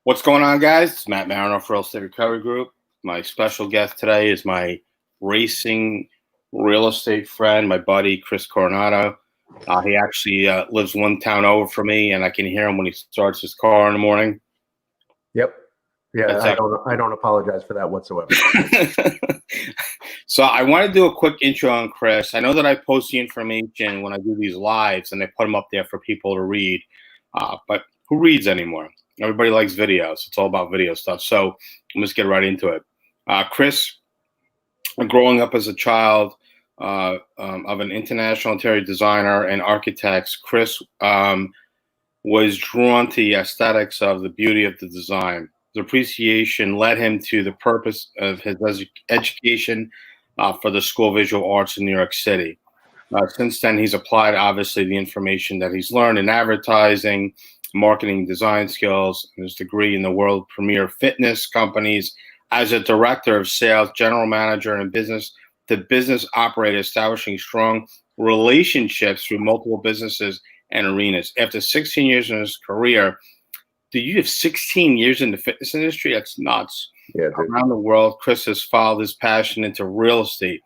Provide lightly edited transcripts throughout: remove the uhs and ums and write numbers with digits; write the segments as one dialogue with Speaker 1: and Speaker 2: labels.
Speaker 1: What's going on, guys? It's Matt Marino for Real Estate Recovery Group. My special guest today is my racing real estate friend, my buddy, Chris Coronato. He actually lives one town over from me, and I can hear him when he starts his car in the morning.
Speaker 2: Yep. Yeah, I don't apologize for that whatsoever.
Speaker 1: So I want to do a quick intro on Chris. I know that I post the information when I do these lives, and I put them up there for people to read. But who reads anymore? Everybody likes videos. It's all about video stuff. So let's get right into it. Chris, growing up as a child of an international interior designer and architects, Chris was drawn to the aesthetics of the beauty of the design. The appreciation led him to the purpose of his education for the School of Visual Arts in New York City. Since then, he's applied, obviously, the information that he's learned in advertising, marketing, design skills, and his degree in the world premier fitness companies as a director of sales, general manager, and business operator, establishing strong relationships through multiple businesses and arenas. After 16 years in his career, do you have 16 years in the fitness industry? That's nuts.
Speaker 2: Yeah, dude.
Speaker 1: Around the world, Chris has followed his passion into real estate.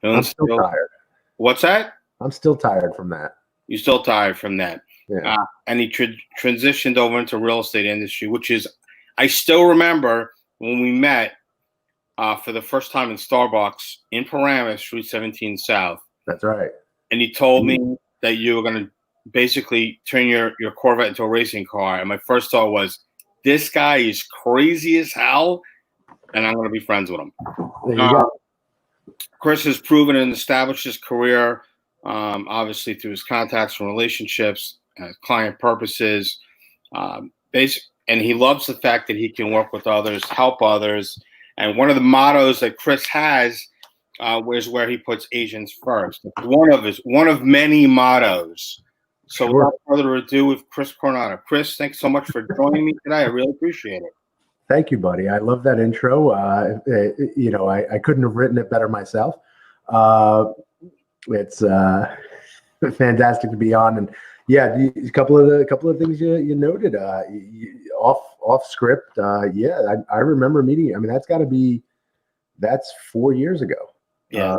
Speaker 2: I'm still tired.
Speaker 1: What's that?
Speaker 2: I'm still tired from that.
Speaker 1: You're still tired from that.
Speaker 2: Yeah.
Speaker 1: And he transitioned over into real estate industry, which is, I still remember when we met for the first time in Starbucks in Paramus, Street 17 South.
Speaker 2: That's right.
Speaker 1: And he told me that you were going to basically turn your Corvette into a racing car. And my first thought was, this guy is crazy as hell, and I'm going to be friends with him.
Speaker 2: There you go.
Speaker 1: Chris has proven and established his career, obviously through his contacts and relationships, client purposes, and he loves the fact that he can work with others, help others. And one of the mottos that Chris has is where he puts agents first. One of many mottos. So without further ado, with Chris Coronato. Chris, thanks so much for joining me today. I really appreciate it.
Speaker 2: Thank you, buddy. I love that intro. I couldn't have written it better myself. It's fantastic to be on, and yeah, a couple of things you noted off script. I remember meeting you. I mean, that's 4 years ago.
Speaker 1: Yeah.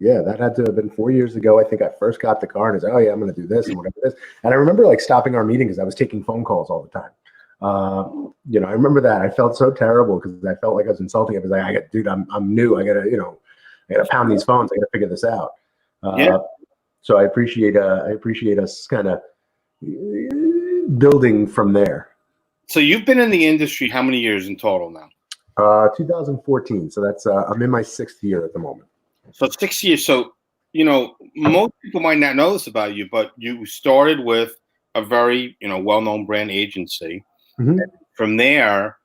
Speaker 2: Yeah, that had to have been 4 years ago. I think I first got the car and I was like, oh yeah, I'm going to do this and whatever it is. And I remember like stopping our meeting because I was taking phone calls all the time. I remember that. I felt so terrible because I felt like I was insulting him. I was like, dude, I'm new. I gotta pound these phones. I gotta figure this out. So I appreciate us kind of building from there.
Speaker 1: So you've been in the industry how many years in total now?
Speaker 2: 2014. So that's I'm in my 6th year at the moment.
Speaker 1: So 6 years. So most people might not know this about you, but you started with a very well-known brand agency.
Speaker 2: Mm-hmm.
Speaker 1: From there,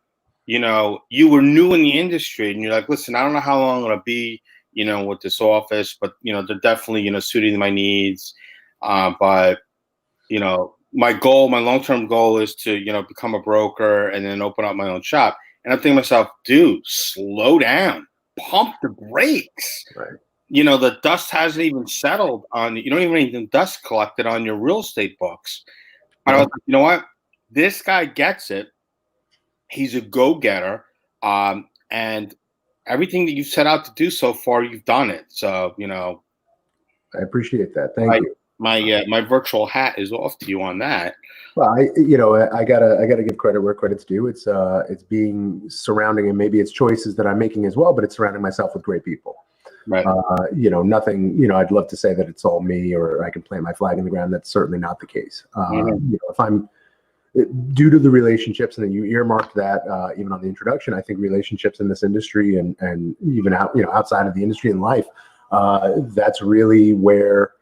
Speaker 1: you were new in the industry, and you're like, listen, I don't know how long I'm going to be, with this office, but they're definitely, suiting my needs. But my long-term goal is to, become a broker and then open up my own shop. And I'm thinking to myself, dude, slow down, pump the brakes.
Speaker 2: Right.
Speaker 1: The dust hasn't even settled on you. Don't even need the dust collected on your real estate books. I was like, you know what? This guy gets it. He's a go-getter. And everything that you've set out to do so far, you've done it. So,
Speaker 2: I appreciate that. Thank you.
Speaker 1: My virtual hat is off to you on that.
Speaker 2: Well, I gotta give credit where credit's due. It's being surrounding, and maybe it's choices that I'm making as well, but it's surrounding myself with great people.
Speaker 1: Right.
Speaker 2: Nothing, I'd love to say that it's all me or I can plant my flag in the ground. That's certainly not the case. If I'm due to the relationships, and then you earmarked that even on the introduction, I think relationships in this industry and even outside of the industry in life, that's really where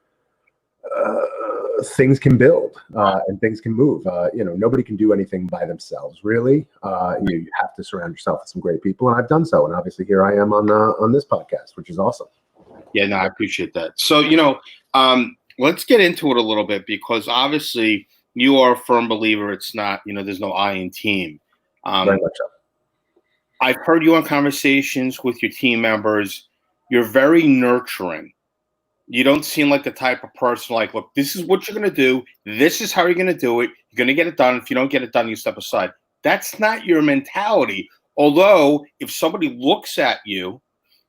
Speaker 2: things can build and things can move. Nobody can do anything by themselves, really. You have to surround yourself with some great people, and I've done so. And obviously, here I am on this podcast, which is awesome.
Speaker 1: Yeah, no, I appreciate that. So, let's get into it a little bit, because obviously you are a firm believer. It's not, there's no I in team.
Speaker 2: Very much so.
Speaker 1: I've heard you on conversations with your team members. You're very nurturing. You don't seem like the type of person like, look, this is what you're going to do. This is how you're going to do it. You're going to get it done. If you don't get it done, you step aside. That's not your mentality. Although if somebody looks at you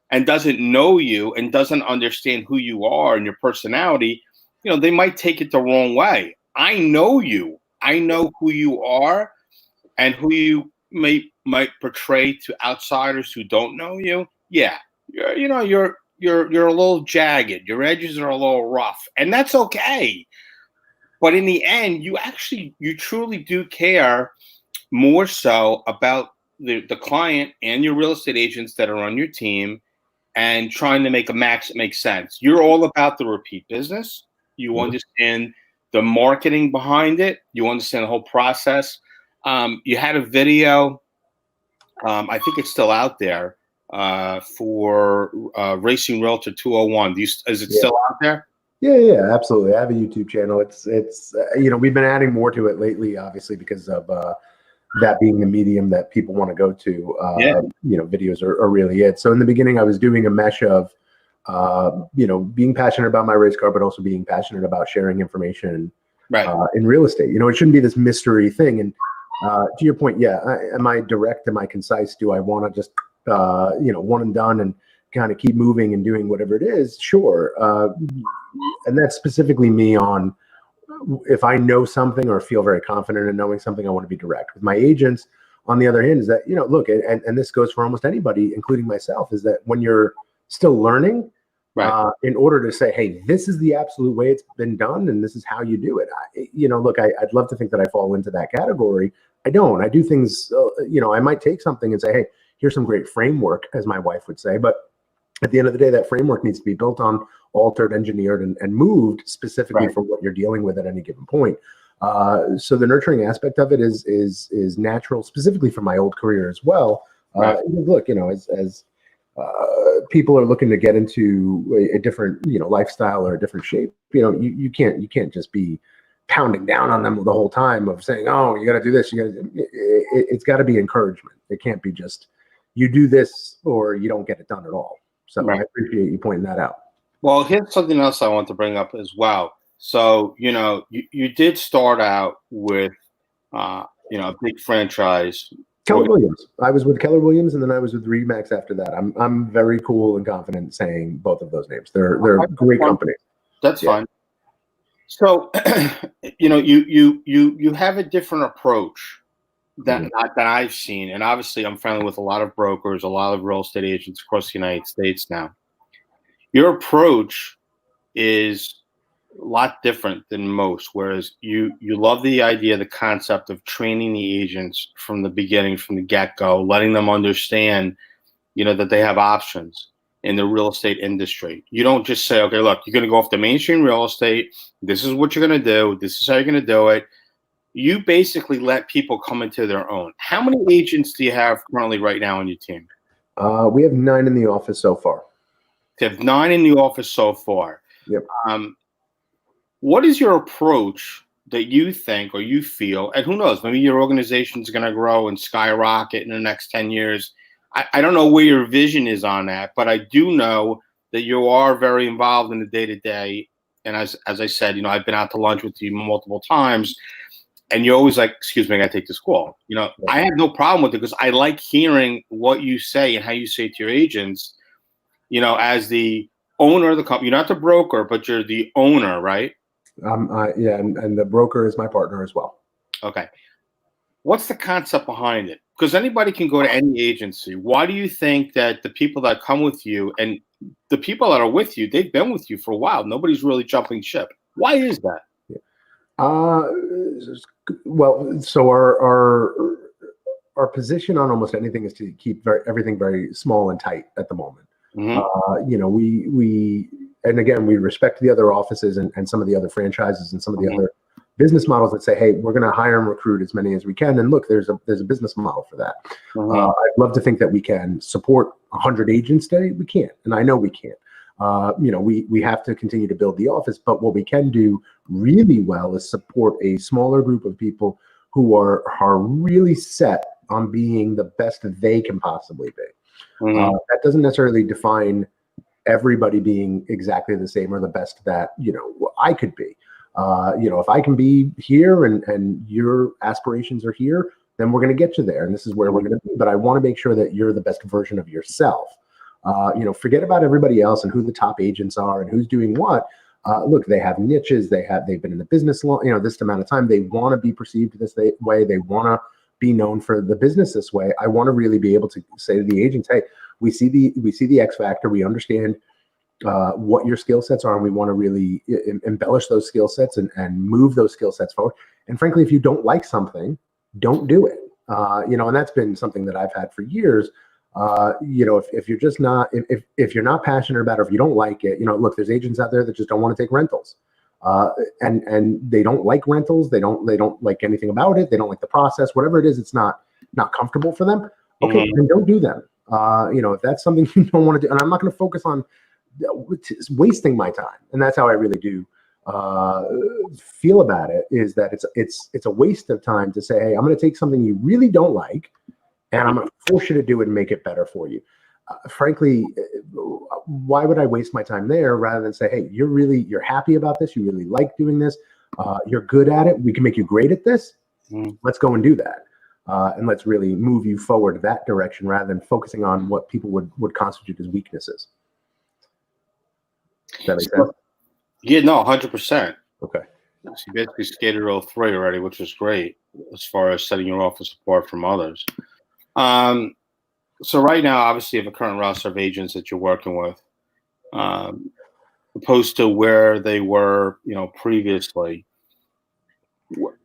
Speaker 1: and doesn't know you and doesn't understand who you are and your personality, they might take it the wrong way. I know you. I know who you are and who you might portray to outsiders who don't know you. Yeah, you're a little jagged. Your edges are a little rough, and that's okay. But in the end, you truly do care more so about the client and your real estate agents that are on your team and trying to make a max make sense. You're all about the repeat business. You understand the marketing behind it. You understand the whole process. You had a video, I think it's still out there, for Racing Realtor 201. Is it still out there?
Speaker 2: Yeah, absolutely. I have a YouTube channel. It's we've been adding more to it lately, obviously, because of that being the medium that people want to go to. Videos are really it. So in the beginning, I was doing a mesh of, being passionate about my race car, but also being passionate about sharing information in real estate. It shouldn't be this mystery thing. And to your point, am I direct? Am I concise? Do I want to just, one and done and kind of keep moving and doing whatever it is? Sure. And that's specifically me on, if I know something or feel very confident in knowing something, I want to be direct. With my agents, on the other hand, is that, look, and this goes for almost anybody, including myself, is that when you're still learning, in order to say, hey, this is the absolute way it's been done, and this is how you do it. Look, I'd love to think that I fall into that category. I don't. I do things, I might take something and say, hey, here's some great framework, as my wife would say. But at the end of the day, that framework needs to be built on, altered, engineered, and moved specifically for what you're dealing with at any given point. So the nurturing aspect of it is natural, specifically for my old career as well. Look, as people are looking to get into a different, lifestyle or a different shape, you can't just be pounding down on them the whole time of saying, oh, you got to do this. It's got to be encouragement. It can't be just you do this or you don't get it done at all. So I appreciate you pointing that out.
Speaker 1: Well, here's something else I want to bring up as well. So, you did start out with, a big franchise.
Speaker 2: Keller Williams. I was with Keller Williams, and then I was with Remax after that. I'm very cool and confident saying both of those names. They're great companies.
Speaker 1: That's fine. So, you have a different approach that I've seen, and obviously I'm friendly with a lot of brokers, a lot of real estate agents across the United States now. Your approach is a lot different than most, whereas you love the idea, the concept of training the agents from the beginning, from the get-go, letting them understand, that they have options in the real estate industry. You don't just say, okay, look, you're going to go off the mainstream real estate. This is what you're going to do. This is how you're going to do it. You basically let people come into their own. How many agents do you have currently right now on your team?
Speaker 2: We have 9 in the office so far.
Speaker 1: You have 9 in the office so far.
Speaker 2: Yep.
Speaker 1: What is your approach that you think or you feel, and who knows, maybe your organization is going to grow and skyrocket in the next 10 years. I don't know where your vision is on that, but I do know that you are very involved in the day-to-day. And as I said, I've been out to lunch with you multiple times, and you're always like, excuse me, I got to take this call. I have no problem with it because I like hearing what you say and how you say to your agents, as the owner of the company. You're not the broker, but you're the owner, right?
Speaker 2: And the broker is my partner as well.
Speaker 1: Okay. What's the concept behind it? Because anybody can go to any agency. Why do you think that the people that come with you and the people that are with you, they've been with you for a while, nobody's really jumping ship? Why is that?
Speaker 2: Well, so our position on almost anything is to keep everything very small and tight at the moment. We and again, we respect the other offices and some of the other franchises and some of the other business models that say, hey, we're going to hire and recruit as many as we can. And look, there's a business model for that. I'd love to think that we can support 100 agents today. We can't, and I know we can't. We have to continue to build the office, but what we can do really well is support a smaller group of people who are really set on being the best they can possibly be. That doesn't necessarily define everybody being exactly the same or the best that, I could be. If I can be here and your aspirations are here, then we're going to get you there. And this is where we're going to be. But I want to make sure that you're the best version of yourself. Forget about everybody else and who the top agents are and who's doing what. Look, they have niches. They've been in the business long, this amount of time. They want to be perceived this way. They want to be known for the business this way. I want to really be able to say to the agents, hey, we see the X factor. We understand what your skill sets are, and we want to really embellish those skill sets and move those skill sets forward. And frankly, if you don't like something, don't do it. And that's been something that I've had for years. If you're just not, if you're not passionate about it, or if you don't like it, look, there's agents out there that just don't want to take rentals. And they don't like rentals. They don't like anything about it. They don't like the process, whatever it is. It's not comfortable for them. Okay, then don't do them. If that's something you don't want to do, and I'm not going to focus on wasting my time. And that's how I really do feel about it, is that it's a waste of time to say, hey, I'm going to take something you really don't like, and I'm going to force you to do it and make it better for you. Frankly, why would I waste my time there rather than say, hey, you're happy about this. You really like doing this. You're good at it. We can make you great at this. Let's go and do that. And let's really move you forward that direction rather than focusing on what people would constitute as weaknesses. Does that make sense?
Speaker 1: Yeah, no, 100%.
Speaker 2: Okay.
Speaker 1: So you basically skated all three already, which is great as far as setting your office apart from others. So right now, obviously, you have a current roster of agents that you're working with, opposed to where they were, previously.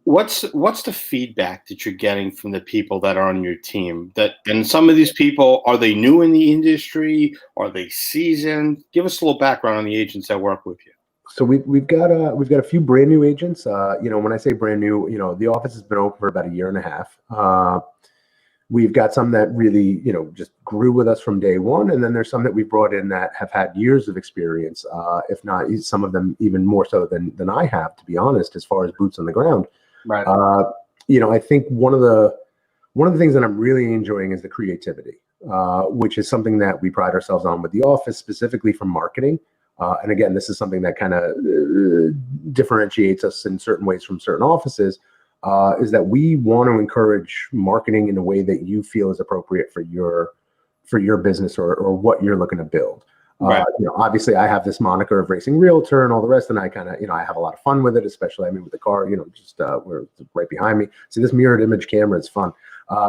Speaker 1: What's the feedback that you're getting from the people that are on your team? And some of these people, are they new in the industry? Are they seasoned? Give us a little background on the agents that work with you.
Speaker 2: So we've got a few brand new agents. When I say brand new, the office has been open for about a year and a half. We've got some that really, just grew with us from day one. And then there's some that we've brought in that have had years of experience, if not some of them even more so than I have, to be honest, as far as boots on the ground.
Speaker 1: Right.
Speaker 2: I think one of the things that I'm really enjoying is the creativity, which is something that we pride ourselves on with the office, specifically for marketing. And again, this is something that kind of differentiates us in certain ways from certain offices. Is that we want to encourage marketing in a way that you feel is appropriate for your business or what you're looking to build. Right. Obviously I have this moniker of racing realtor and all the rest, and I kind of, I have a lot of fun with it, especially, with the car, we're right behind me. See, this mirrored image camera is fun.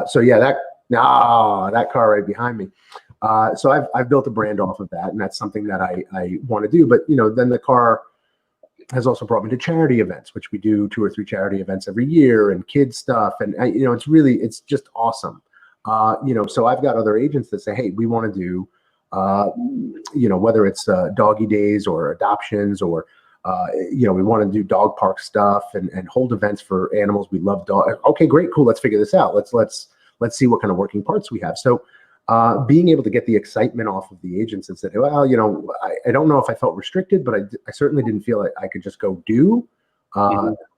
Speaker 2: So yeah, that car right behind me. So I've built a brand off of that, and that's something that I want to do. But, then the car has also brought me to charity events, which we do 2 or 3 charity events every year, and kids stuff. And it's just awesome. So I've got other agents that say, hey, we want to do, whether it's doggy days or adoptions or, we want to do dog park stuff and hold events for animals. We love dogs. Okay, great. Cool. Let's figure this out. Let's see what kind of working parts we have. So, being able to get the excitement off of the agents and say, well, I don't know if I felt restricted, but I certainly didn't feel like I could just go do,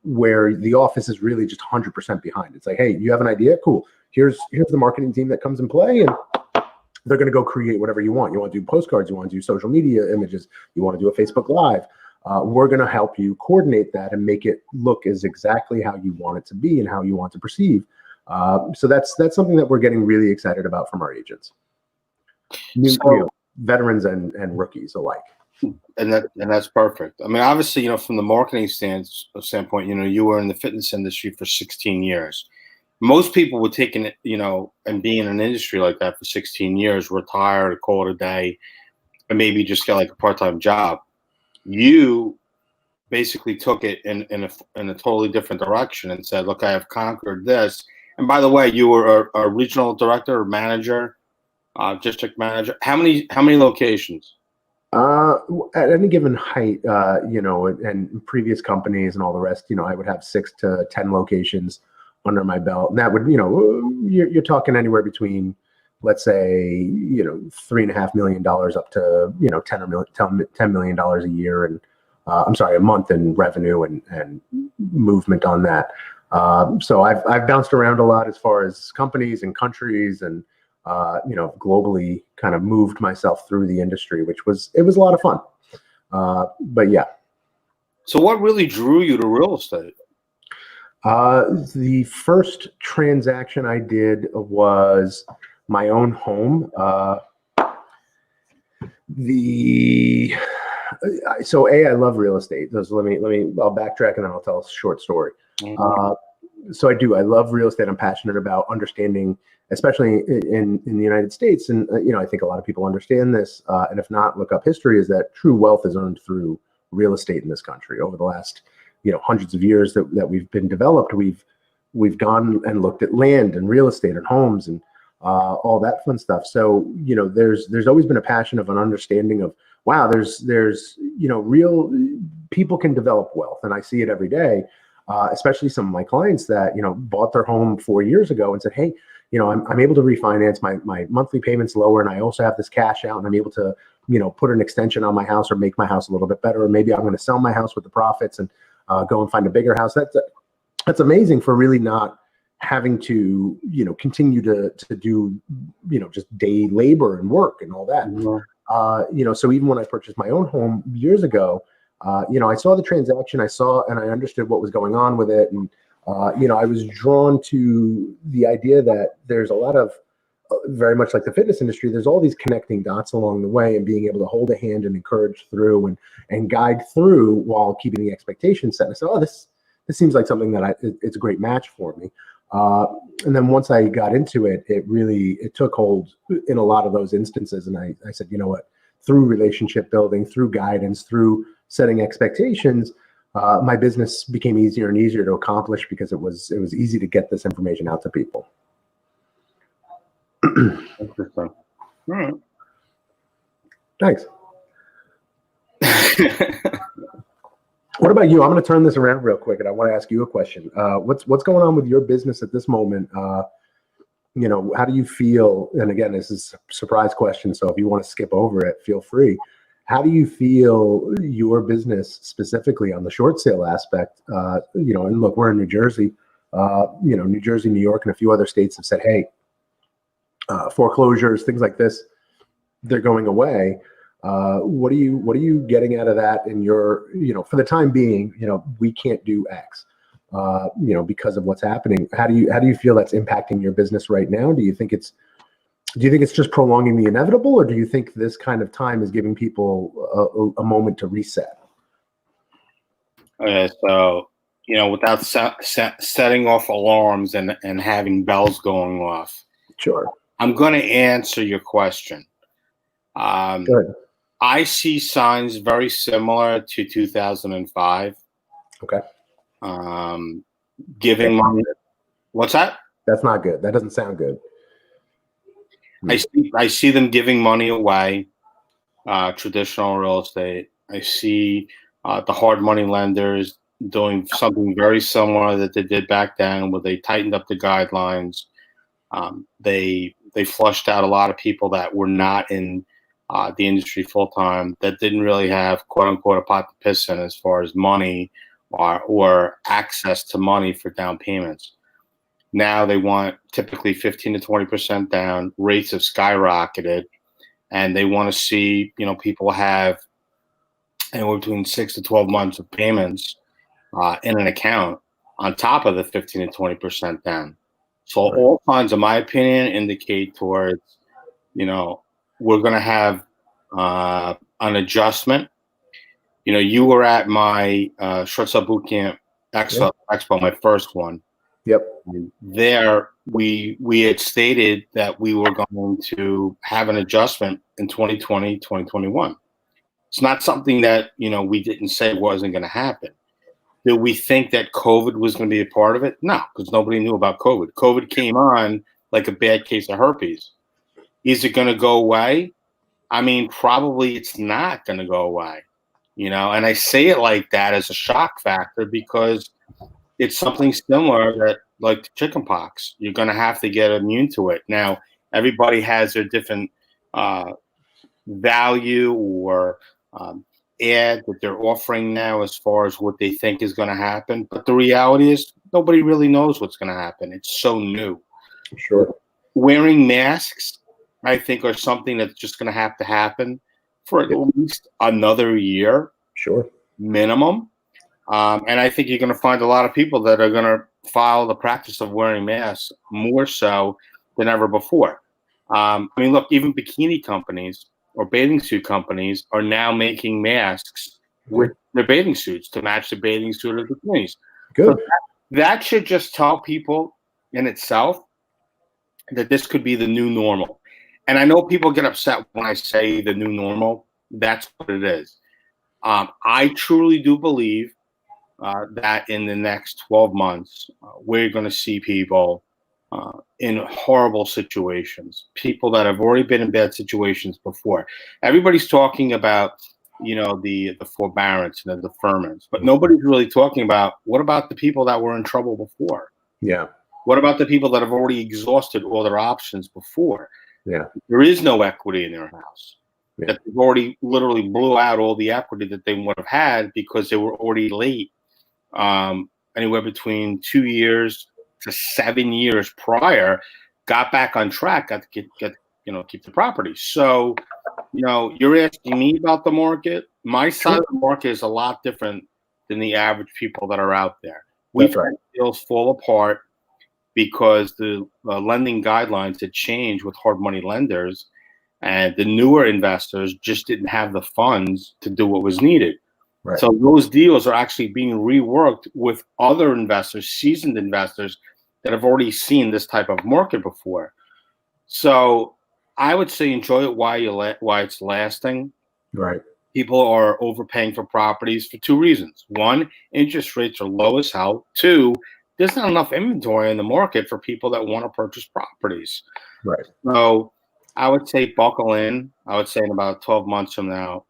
Speaker 2: where the office is really just 100% behind. It's like, hey, you have an idea? Cool. Here's the marketing team that comes in play, and they're going to go create whatever you want. You want to do postcards, you want to do social media images, you want to do a Facebook Live. We're going to help you coordinate that and make it look as exactly how you want it to be and how you want to perceive. So that's something that we're getting really excited about from our agents, veterans and rookies alike.
Speaker 1: And that's perfect. Obviously, from the marketing standpoint, you were in the fitness industry for 16 years. Most people would take it, and be in an industry like that for 16 years, retire, call it a day, and maybe just get like a part-time job. You basically took it in a totally different direction and said, look, I have conquered this. And by the way, you were a regional director or manager, district manager. How many locations?
Speaker 2: At any given height, and previous companies and all the rest, I would have 6 to 10 locations under my belt. And that would, you're talking anywhere between, let's say, $3.5 million up to, $10 million a year. And a month in revenue and movement on that. So I've bounced around a lot as far as companies and countries and globally kind of moved myself through the industry, it was a lot of fun. But yeah.
Speaker 1: So what really drew you to real estate?
Speaker 2: The first transaction I did was my own home. So I love real estate. I'll backtrack and then I'll tell a short story. So I love real estate. I'm passionate about understanding, especially in the United States. And, I think a lot of people understand this. And if not, look up history, is that true wealth is earned through real estate in this country. Over the last, hundreds of years that we've been developed, we've gone and looked at land and real estate and homes and all that fun stuff. So, there's always been a passion of an understanding of, wow, there's real people can develop wealth. And I see it every day, especially some of my clients that, bought their home 4 years ago and said, hey, I'm able to refinance, my monthly payments lower, and I also have this cash out, and I'm able to, put an extension on my house or make my house a little bit better. Or maybe I'm going to sell my house with the profits and go and find a bigger house. That's amazing for really not having to, continue to do, just day labor and work and all that. So even when I purchased my own home years ago, I saw the transaction, and I understood what was going on with it. And, I was drawn to the idea that there's a lot of, very much like the fitness industry, there's all these connecting dots along the way, and being able to hold a hand and encourage through and guide through while keeping the expectations set. And I said, oh, this seems like something that it's a great match for me. And then once I got into it, it took hold in a lot of those instances. And I said, you know what, through relationship building, through guidance, through setting expectations, my business became easier and easier to accomplish because it was easy to get this information out to people.
Speaker 1: Interesting. All right.
Speaker 2: Thanks. What about you? I'm going to turn this around real quick, and I want to ask you a question. What's going on with your business at this moment? How do you feel? And again, this is a surprise question, so if you want to skip over it, feel free. How do you feel your business specifically on the short sale aspect? And look, we're in New Jersey. New Jersey, New York, and a few other states have said, hey, foreclosures, things like this, they're going away. What are you getting out of that in your, for the time being, we can't do X, because of what's happening. How do you feel that's impacting your business right now? Do you think it's just prolonging the inevitable, or do you think this kind of time is giving people a moment to reset?
Speaker 1: Okay, so, without setting off alarms and having bells going off.
Speaker 2: Sure.
Speaker 1: I'm going to answer your question.
Speaker 2: Good.
Speaker 1: I see signs very similar to 2005.
Speaker 2: Okay.
Speaker 1: Giving money. What's that?
Speaker 2: That's not good. That doesn't sound good.
Speaker 1: I see them giving money away, traditional real estate. I see the hard money lenders doing something very similar that they did back then, where they tightened up the guidelines. They flushed out a lot of people that were not in the industry full time, that didn't really have quote unquote a pot to piss in as far as money or access to money for down payments. Now they want typically 15 to 20% down. Rates have skyrocketed, and they want to see people have anywhere between 6 to 12 months of payments in an account on top of the 15 to 20% down. So all signs, in my opinion, indicate towards, we're going to have an adjustment. You were at my Short Sale Boot Camp Expo, my first one.
Speaker 2: Yep.
Speaker 1: There, we had stated that we were going to have an adjustment in 2020, 2021. It's not something that, we didn't say wasn't going to happen. Did we think that COVID was going to be a part of it? No, because nobody knew about COVID. COVID came on like a bad case of herpes. Is it going to go away? I mean, probably it's not going to go away, and I say it like that as a shock factor because it's something similar that, like chickenpox, you're going to have to get immune to it. Now, everybody has their different value or ad that they're offering now as far as what they think is going to happen. But the reality is nobody really knows what's going to happen. It's so new.
Speaker 2: Sure.
Speaker 1: wearing masks, I think, are something that's just going to happen for at least another year,
Speaker 2: Sure.
Speaker 1: minimum. And I think you're going to find a lot of people that are going to follow the practice of wearing masks more so than ever before. I mean, look, even bikini companies or bathing suit companies are now making masks with their bathing suits to match the bathing suit of the bikinis.
Speaker 2: Good.
Speaker 1: So that should just tell people in itself that this could be the new normal. And I know people get upset when I say the new normal. That's what it is. I truly do believe that in the next 12 months, we're going to see people in horrible situations, people that have already been in bad situations before. Everybody's talking about, the forbearance and the deferments, but nobody's really talking about what about the people that were in trouble before?
Speaker 2: Yeah.
Speaker 1: What about the people that have already exhausted all their options before?
Speaker 2: Yeah.
Speaker 1: There is no equity in their house.
Speaker 2: Yeah.
Speaker 1: That they've already literally blew out all the equity that they would have had because they were already late. Anywhere between 2 years to 7 years prior, got back on track, got to keep the property. So, you're asking me about the market. My side of the market is a lot different than the average people that are out there. We've had deals fall apart because the lending guidelines had changed with hard money lenders, and the newer investors just didn't have the funds to do what was needed.
Speaker 2: Right.
Speaker 1: So those deals are actually being reworked with other investors, seasoned investors that have already seen this type of market before. So I would say enjoy it while it's lasting.
Speaker 2: Right.
Speaker 1: People are overpaying for properties for two reasons. One, interest rates are low as hell. Two, there's not enough inventory in the market for people that want to purchase properties.
Speaker 2: Right.
Speaker 1: So I would say buckle in. I would say in about 12 months from now,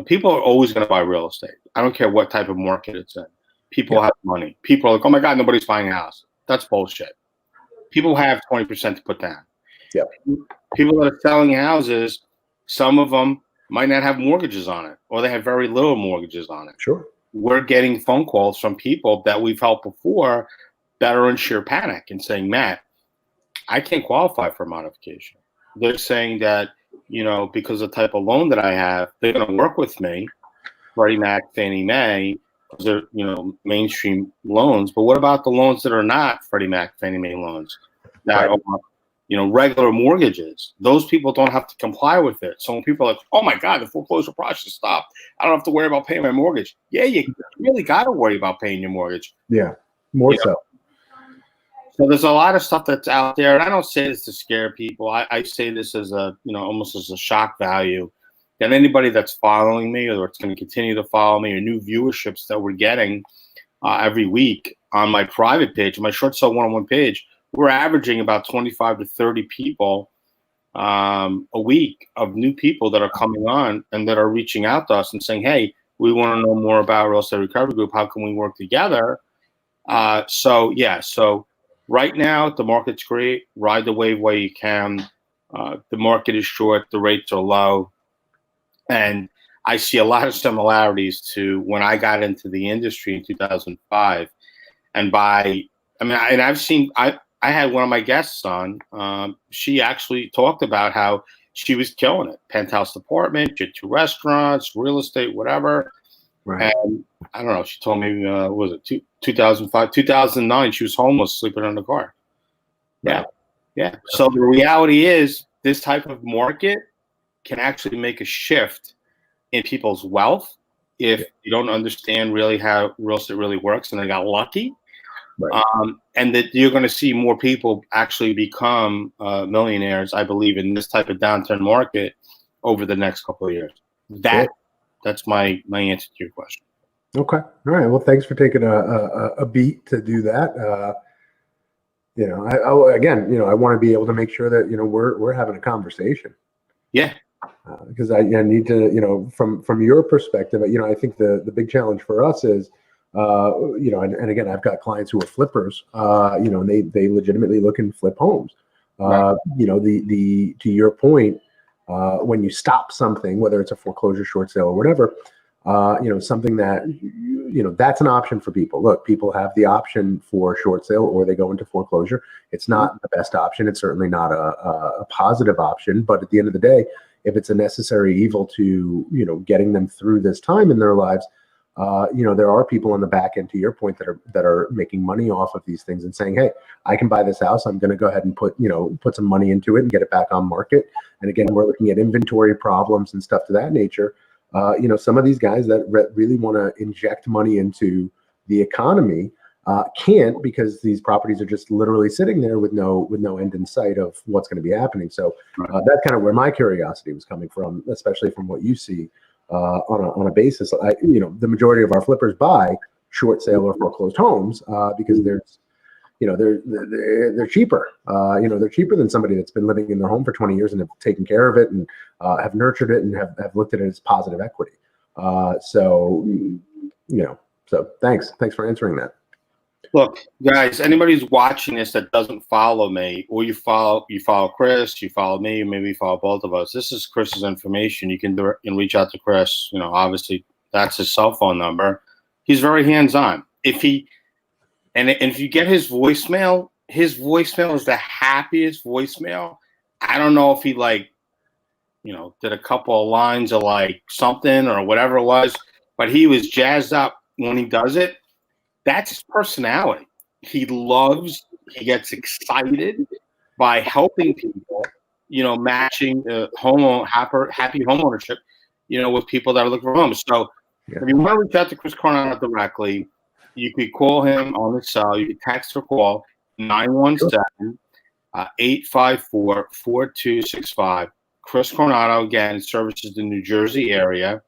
Speaker 1: people are always going to buy real estate. I don't care what type of market it's in. People have money. People are like, oh my God, nobody's buying a house. That's bullshit. People have 20% to put down.
Speaker 2: Yeah.
Speaker 1: People that are selling houses, some of them might not have mortgages on it, or they have very little mortgages on it.
Speaker 2: Sure.
Speaker 1: We're getting phone calls from people that we've helped before that are in sheer panic and saying, Matt, I can't qualify for a modification. They're saying that, because of the type of loan that I have, they're going to work with me, Freddie Mac, Fannie Mae, because they're, mainstream loans. But what about the loans that are not Freddie Mac, Fannie Mae loans that are, regular mortgages? Those people don't have to comply with it. So when people are like, oh my God, the foreclosure process stopped, I don't have to worry about paying my mortgage. Yeah, you really got to worry about paying your mortgage.
Speaker 2: Yeah, more so.
Speaker 1: So there's a lot of stuff that's out there, and I don't say this to scare people. I say this as almost as a shock value. And anybody that's following me, or it's going to continue to follow me, or new viewerships that we're getting every week on my private page, my short sale one-on-one page, we're averaging about 25 to 30 people a week of new people that are coming on and that are reaching out to us and saying, hey, we want to know more about Real Estate Recovery Group. How can we work together? So right now, the market's great. Ride the wave while you can. The market is short. The rates are low. And I see a lot of similarities to when I got into the industry in 2005. And I had one of my guests on. She actually talked about how she was killing it. Penthouse apartment, she had 2 restaurants, real estate, whatever.
Speaker 2: Right.
Speaker 1: And I don't know. She told me, what was it 2005, 2009? She was homeless, sleeping in the car. Yeah. So the reality is, this type of market can actually make a shift in people's wealth if you don't understand really how real estate really works, and they got lucky.
Speaker 2: Right.
Speaker 1: And that you're going to see more people actually become millionaires, I believe, in this type of downturn market over the next couple of years. That's my answer to your question.
Speaker 2: Okay. All right. Well, thanks for taking a beat to do that. I want to be able to make sure that, we're having a conversation.
Speaker 1: Yeah.
Speaker 2: Because I need to, from your perspective, I think the big challenge for us is, and again, I've got clients who are flippers, and they legitimately look and flip homes. Right. To your point, when you stop something, whether it's a foreclosure, short sale, or whatever, Something that, that's an option for people. Look, people have the option for short sale or they go into foreclosure. It's not the best option. It's certainly not a positive option. But at the end of the day, if it's a necessary evil to, getting them through this time in their lives, there are people on the back end, to your point, that are making money off of these things and saying, hey, I can buy this house. I'm going to go ahead and put some money into it and get it back on market. And again, we're looking at inventory problems and stuff to that nature. Some of these guys that really want to inject money into the economy can't, because these properties are just literally sitting there with no end in sight of what's going to be happening. So that's kind of where my curiosity was coming from, especially from what you see on a basis. The majority of our flippers buy short sale or foreclosed homes because they're cheaper. They're cheaper than somebody that's been living in their home for 20 years and have taken care of it and have nurtured it and have looked at it as positive equity. So thanks for answering that.
Speaker 1: Look, guys, anybody who's watching this that doesn't follow me, or you follow Chris, you follow me, maybe you follow both of us. This is Chris's information. You can reach out to Chris. Obviously that's his cell phone number. He's very hands-on. If you get his voicemail is the happiest voicemail. I don't know if he did a couple of lines of something or whatever it was, but he was jazzed up when he does it. That's his personality. He gets excited by helping people, matching happy homeownership, with people that are looking for homes. So if you want to reach out to Chris Coronato directly, you could call him on his cell. You could text or call 917-854-4265. Chris Coronato, again, services the New Jersey area.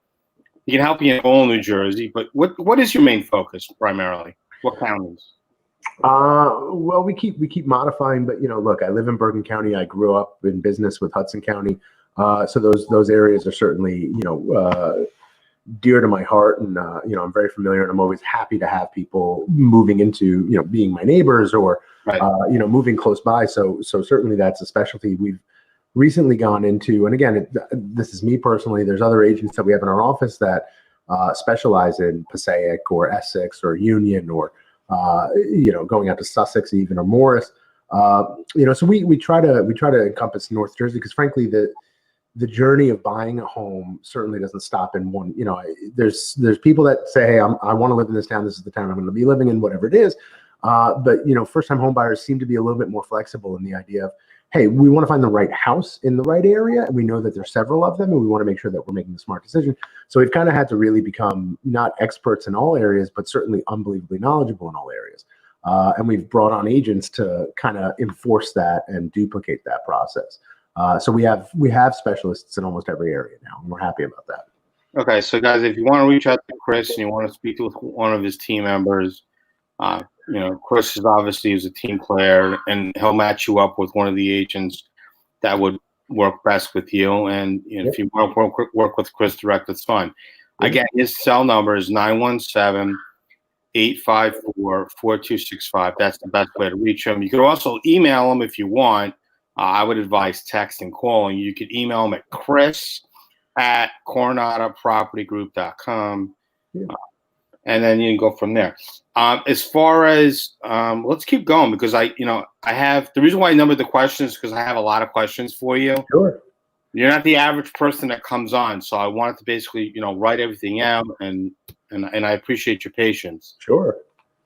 Speaker 1: He can help you in all New Jersey, but what is your main focus primarily? What counties?
Speaker 2: Well, we keep modifying, but look, I live in Bergen County. I grew up in business with Hudson County, so those areas are certainly dear to my heart, and I'm very familiar, and I'm always happy to have people moving into being my neighbors or moving close by. So certainly that's a specialty we've recently gone into. And again, this is me personally. There's other agents that we have in our office that specialize in Passaic or Essex or Union or going out to Sussex even, or Morris. So we try to encompass North Jersey, because frankly the journey of buying a home certainly doesn't stop in one. There's people that say, hey, I want to live in this town. This is the town I'm going to be living in, whatever it is. But first time home buyers seem to be a little bit more flexible in the idea of, hey, we want to find the right house in the right area, and we know that there's several of them, and we want to make sure that we're making the smart decision. So we've kind of had to really become not experts in all areas, but certainly unbelievably knowledgeable in all areas. And we've brought on agents to kind of enforce that and duplicate that process. So we have specialists in almost every area now, and we're happy about that.
Speaker 1: Okay, so guys, if you want to reach out to Chris and you want to speak with one of his team members, Chris is a team player, and he'll match you up with one of the agents that would work best with you. And if you want to work with Chris direct, it's fine. Again, his cell number is 917-854-4265. That's the best way to reach him. You could also email him if you want. I would advise text and calling. You could email him at chris@coronatopropertygroup.com. And then you can go from there. As far as let's keep going, because I have the reason why I numbered the questions, because I have a lot of questions for you.
Speaker 2: Sure.
Speaker 1: You're not the average person that comes on, so I wanted to basically write everything out, and I appreciate your patience.
Speaker 2: Sure.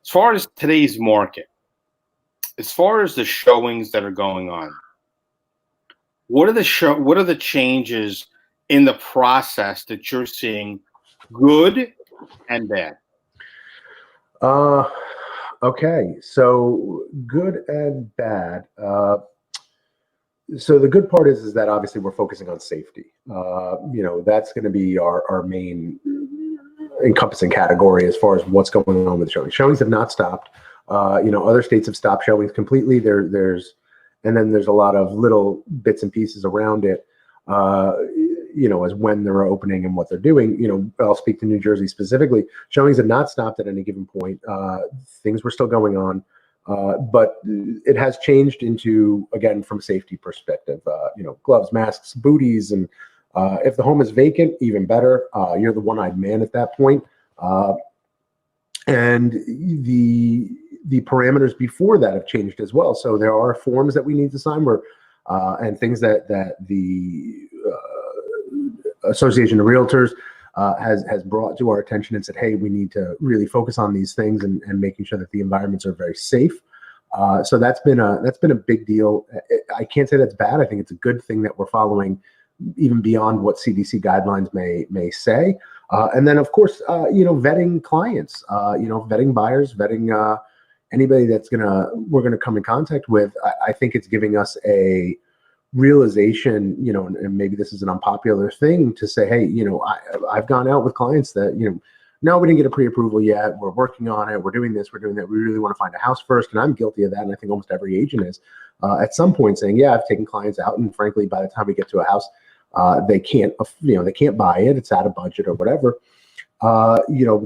Speaker 1: As far as today's market, as far as the showings that are going on, what are the changes in the process that you're seeing, good and bad?
Speaker 2: Okay, so good and bad. So the good part is that obviously we're focusing on safety. That's going to be our main encompassing category as far as what's going on with showings. Showings have not stopped. Other states have stopped showings completely. There's a lot of little bits and pieces around it. As when they're opening and what they're doing. I'll speak to New Jersey specifically. Showings have not stopped at any given point. Things were still going on, but it has changed into, again, from a safety perspective, gloves, masks, booties, and If the home is vacant, even better. You're the one-eyed man at that point. And the parameters before that have changed as well. So there are forms that we need to sign and things that the Association of Realtors has brought to our attention and said, hey, we need to really focus on these things and making sure that the environments are very safe. So that's been a big deal. I can't say that's bad. I think it's a good thing that we're following even beyond what CDC guidelines may say. And then, of course, vetting clients, vetting buyers, vetting anybody we're gonna come in contact with. I think it's giving us a realization, and maybe this is an unpopular thing to say, hey, I've gone out with clients that, no, we didn't get a pre-approval yet. We're working on it. We're doing this. We're doing that. We really want to find a house first. And I'm guilty of that. And I think almost every agent is at some point saying, yeah, I've taken clients out. And frankly, by the time we get to a house, they can't buy it. It's out of budget or whatever.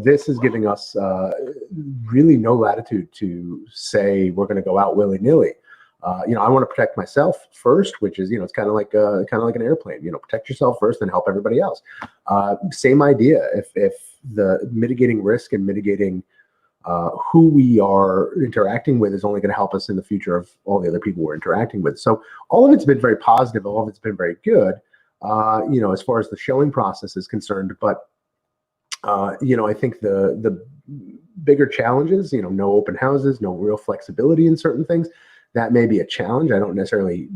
Speaker 2: This is giving us really no latitude to say we're going to go out willy-nilly. I want to protect myself first, which is, it's kind of like an airplane. Protect yourself first, and help everybody else. Same idea. If the mitigating risk and mitigating who we are interacting with is only going to help us in the future of all the other people we're interacting with. So all of it's been very positive. All of it's been very good. As far as the showing process is concerned, but I think the bigger challenges, no open houses, no real flexibility in certain things. That may be a challenge. I don't necessarily,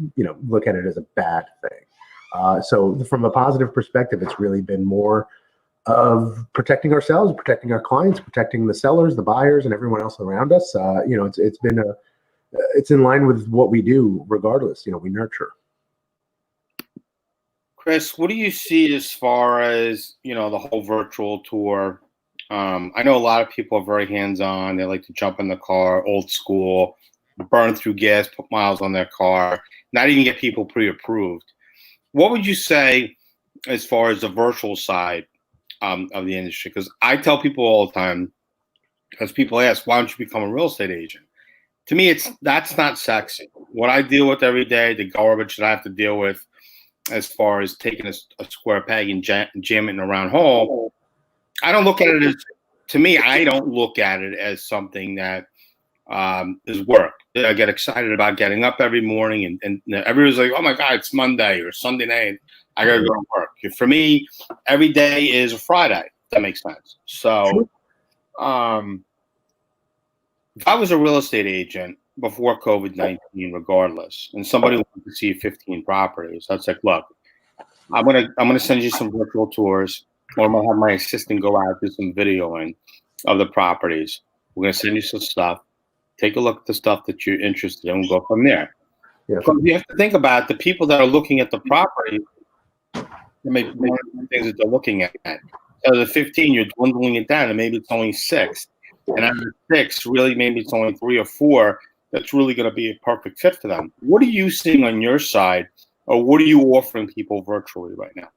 Speaker 2: look at it as a bad thing. So from a positive perspective, it's really been more of protecting ourselves, protecting our clients, protecting the sellers, the buyers, and everyone else around us. It's in line with what we do regardless. We nurture.
Speaker 1: Chris, what do you see as far as, the whole virtual tour? I know a lot of people are very hands-on. They like to jump in the car, old school, burn through gas, put miles on their car, not even get people pre-approved. What would you say as far as the virtual side of the industry? Because I tell people all the time, because people ask, why don't you become a real estate agent? To me, that's not sexy. What I deal with every day, the garbage that I have to deal with as far as taking a square peg and jamming it in a round hole, I don't look at it as, to me, I don't look at it as something that is work. I get excited about getting up every morning and everybody's like, oh my God, it's Monday or Sunday night. I gotta go to work. For me, every day is a Friday. If that makes sense. So if I was a real estate agent before COVID-19, regardless, and somebody wanted to see 15 properties, I'd say, look, I'm gonna send you some virtual tours, or I'm gonna have my assistant go out do some videoing of the properties. We're gonna send you some stuff. Take a look at the stuff that you're interested in. We'll go from there.
Speaker 2: Yeah.
Speaker 1: Because you have to think about the people that are looking at the property. There may be one of the things that they're looking at. So the 15, you're dwindling it down, and maybe it's only 6. And out of the 6, really, maybe it's only 3 or 4 that's really going to be a perfect fit for them. What are you seeing on your side, or what are you offering people virtually right now?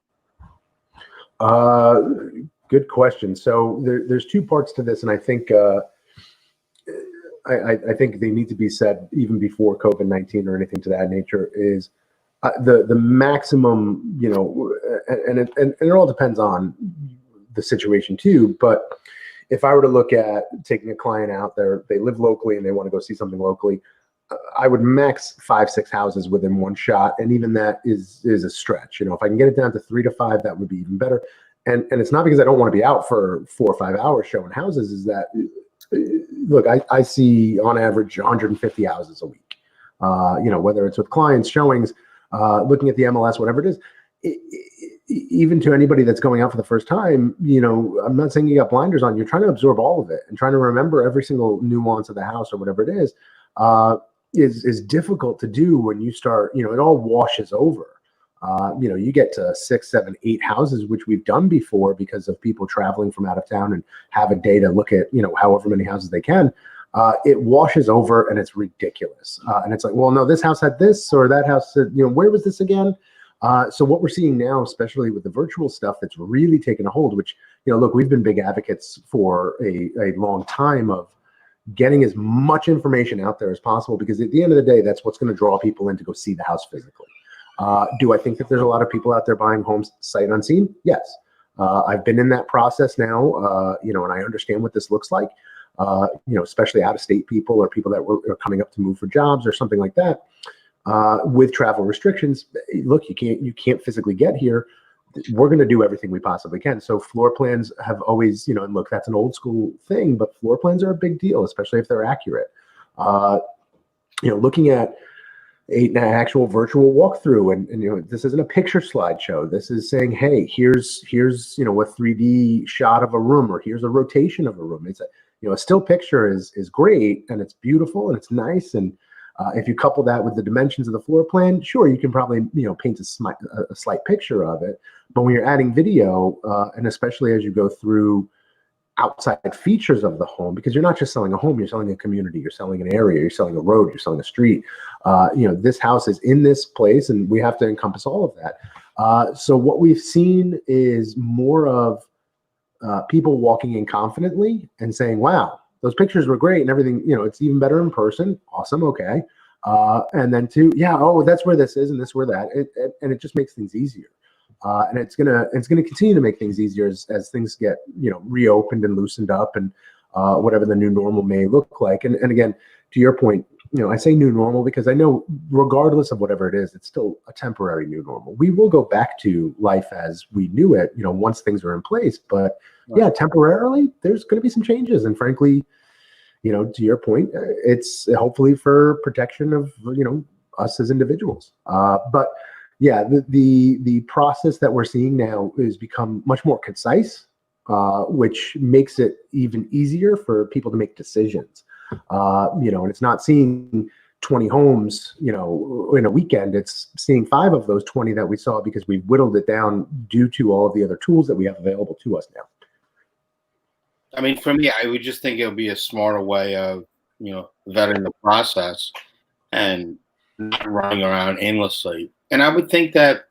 Speaker 2: Good question. So there's 2 parts to this, and I think I think they need to be said even before COVID-19 or anything to that nature. Is the maximum, and it all depends on the situation too. But if I were to look at taking a client out there, they live locally and they want to go see something locally, I would max 5-6 houses within one shot, and even that is a stretch. If I can get it down to 3 to 5, that would be even better. And it's not because I don't want to be out for 4 or 5 hours showing houses. Is that, look, I see on average 150 houses a week. Whether it's with clients, showings, looking at the MLS, whatever it is. Even to anybody that's going out for the first time, I'm not saying you got blinders on. You're trying to absorb all of it and trying to remember every single nuance of the house or whatever it is difficult to do when you start. It all washes over. You get to 6, 7, 8 houses, which we've done before because of people traveling from out of town and have a day to look at, however many houses they can. It washes over and it's ridiculous. And it's like, well, no, this house had this or that house said, where was this again? So what we're seeing now, especially with the virtual stuff that's really taken a hold, which, look, we've been big advocates for a long time of getting as much information out there as possible, because at the end of the day, that's what's going to draw people in to go see the house physically. Do I think that there's a lot of people out there buying homes sight unseen? Yes. I've been in that process now, and I understand what this looks like, especially out-of-state people or people that are coming up to move for jobs or something like that. With travel restrictions, look, you can't physically get here. We're going to do everything we possibly can. So floor plans have always, and look, that's an old school thing, but floor plans are a big deal, especially if they're accurate. Looking at an actual virtual walkthrough, and this isn't a picture slideshow. This is saying, hey, here's a 3D shot of a room, or here's a rotation of a room. It's a still picture is great, and it's beautiful and it's nice, and if you couple that with the dimensions of the floor plan, sure, you can probably paint a slight picture of it. But when you're adding video, and especially as you go through outside features of the home, because you're not just selling a home, you're selling a community, you're selling an area, you're selling a road, you're selling a street. This house is in this place, and we have to encompass all of that. So what we've seen is more of people walking in confidently and saying, wow, those pictures were great and everything, it's even better in person. Awesome. Okay. And then two, yeah, oh, that's where this is and this where that, and it just makes things easier. And it's gonna continue to make things easier as things get reopened and loosened up, and whatever the new normal may look like. And again, to your point, I say new normal because I know regardless of whatever it is, it's still a temporary new normal. We will go back to life as we knew it, once things are in place. But yeah, temporarily, there's going to be some changes. And frankly, to your point, it's hopefully for protection of, us as individuals. But yeah, the process that we're seeing now is become much more concise, which makes it even easier for people to make decisions. And it's not seeing 20 homes, in a weekend. It's seeing 5 of those 20 that we saw because we've whittled it down due to all of the other tools that we have available to us now.
Speaker 1: I mean, for me, I would just think it would be a smarter way of, vetting the process and not running around aimlessly. And I would think that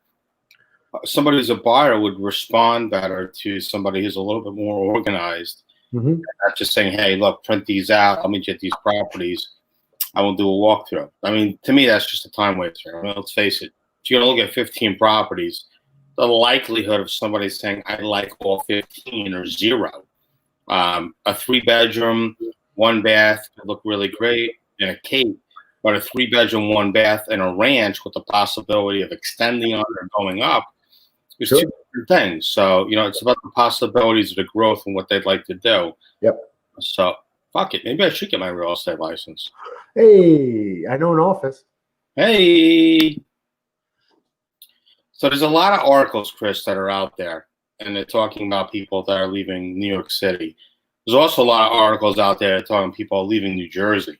Speaker 1: somebody who's a buyer would respond better to somebody who's a little bit more organized.
Speaker 2: Mm-hmm.
Speaker 1: Not just saying, hey, look, print these out. Let me get these properties. I will do a walkthrough. I mean, to me, that's just a time waster. I mean, let's face it. If you're going to look at 15 properties, the likelihood of somebody saying, I like all 15 or 0. A 3-bedroom, 1 bath could look really great in a Cape, but a 3-bedroom, 1 bath in a ranch with the possibility of extending on or going up is
Speaker 2: Sure.
Speaker 1: 2 different things. So, it's about the possibilities of the growth and what they'd like to do.
Speaker 2: Yep.
Speaker 1: So, fuck it. Maybe I should get my real estate license.
Speaker 2: Hey, I know an office.
Speaker 1: Hey. So there's a lot of articles, Chris, that are out there, and they're talking about people that are leaving New York City. There's also a lot of articles out there that are talking about people leaving New Jersey.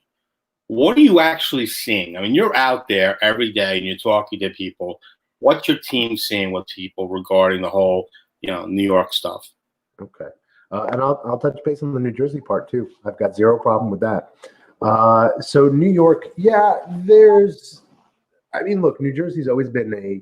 Speaker 1: What are you actually seeing? I mean, you're out there every day and you're talking to people. What's your team seeing with people regarding the whole, New York stuff?
Speaker 2: Okay. And I'll touch base on the New Jersey part too. I've got zero problem with that. So New York, yeah, look, New Jersey's always been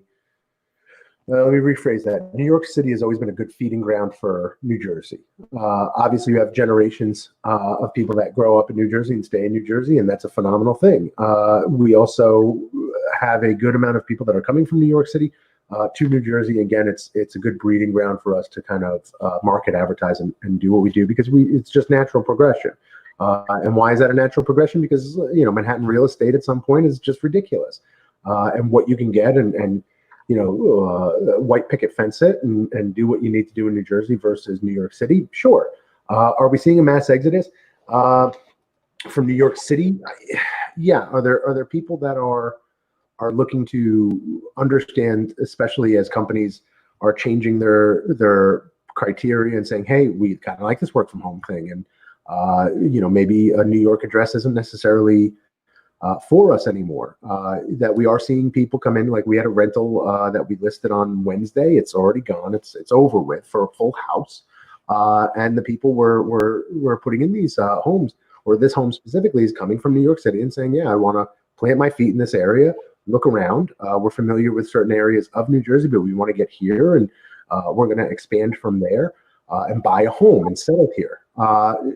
Speaker 2: let me rephrase that. New York City has always been a good feeding ground for New Jersey. Obviously, you have generations of people that grow up in New Jersey and stay in New Jersey, and that's a phenomenal thing. We also have a good amount of people that are coming from New York City to New Jersey. Again, it's a good breeding ground for us to kind of market, advertise, and do what we do because it's just natural progression. And why is that a natural progression? Because Manhattan real estate at some point is just ridiculous, and what you can get and white picket fence it and do what you need to do in New Jersey versus New York City. Sure. Are we seeing a mass exodus from New York City? Yeah. Are there people that are looking to understand, especially as companies are changing their criteria and saying, hey, we kind of like this work from home thing. And, maybe a New York address isn't necessarily for us anymore. That we are seeing people come in, like we had a rental that we listed on Wednesday. It's already gone. It's over with for a full house. And the people were putting in these homes, or this home specifically is coming from New York City and saying, yeah, I want to plant my feet in this area, look around. We're familiar with certain areas of New Jersey, but we want to get here, and we're going to expand from there and buy a home and settle here.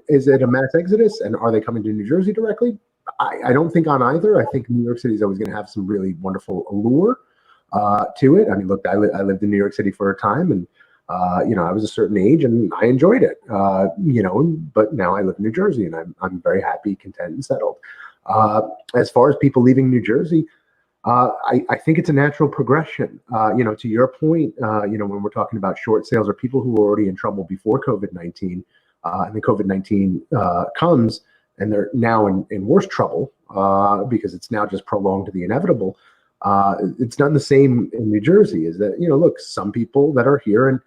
Speaker 2: Is it a mass exodus, and are they coming to New Jersey directly? I don't think on either. I think New York City is always going to have some really wonderful allure. to it. I mean, look, I lived in New York City for a time, and I was a certain age and I enjoyed it. But now I live in New Jersey, and I'm very happy, content, and settled. As far as people leaving New Jersey, I think it's a natural progression. To your point, when we're talking about short sales or people who were already in trouble before COVID-19, and then COVID-19 comes, and they're now in worse trouble because it's now just prolonged to the inevitable. It's done the same in New Jersey. Is that, look, some people that are here, and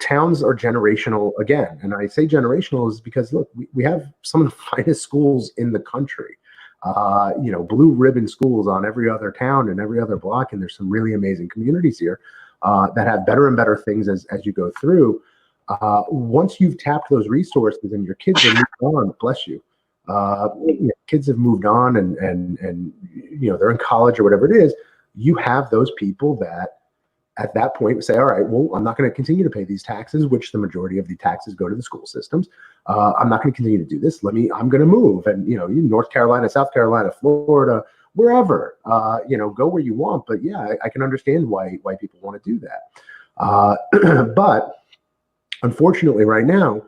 Speaker 2: towns are generational again. And I say generational is because, look, we have some of the finest schools in the country. Blue ribbon schools on every other town and every other block, and there's some really amazing communities here that have better and better things as you go through. Once you've tapped those resources and your kids are moved on, bless you. Kids have moved on and they're in college or whatever it is. You have those people that at that point say, all right, well, I'm not going to continue to pay these taxes, which the majority of the taxes go to the school systems. I'm not going to continue to do this. I'm going to move. And, North Carolina, South Carolina, Florida, wherever, go where you want. But yeah, I can understand why people want to do that. But unfortunately right now,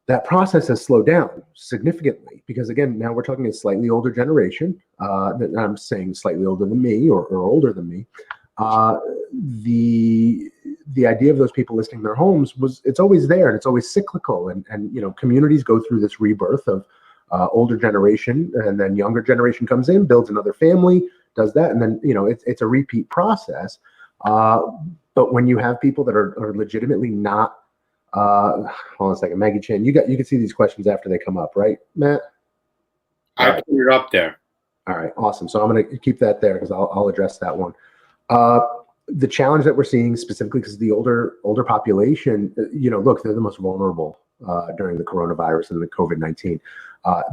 Speaker 2: that process has slowed down significantly because, again, now we're talking a slightly older generation. That I'm saying slightly older than me or older than me. The idea of those people listing their homes it's always there, and it's always cyclical. And communities go through this rebirth of older generation, and then younger generation comes in, builds another family, does that, and then it's a repeat process. But when you have people that are legitimately not, hold on a second, Maggie Chan, you can see these questions after they come up, right, Matt?
Speaker 1: I put it up there.
Speaker 2: All right, awesome. So I'm going to keep that there because I'll address that one. The challenge that we're seeing specifically because the older population, look, they're the most vulnerable during the coronavirus and the COVID-19.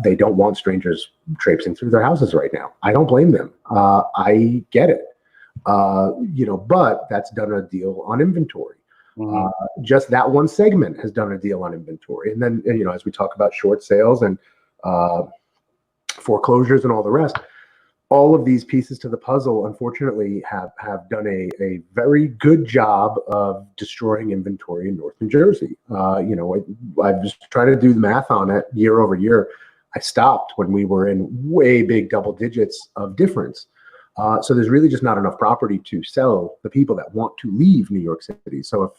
Speaker 2: They don't want strangers traipsing through their houses right now. I don't blame them. I get it. But that's done a deal on inventory. Mm-hmm. Just that one segment has done a deal on inventory. And then, as we talk about short sales and foreclosures and all the rest, all of these pieces to the puzzle, unfortunately, have done a very good job of destroying inventory in North New Jersey. I was trying to do the math on it year over year. I stopped when we were in way big double digits of difference. So there's really just not enough property to sell the people that want to leave New York City. So if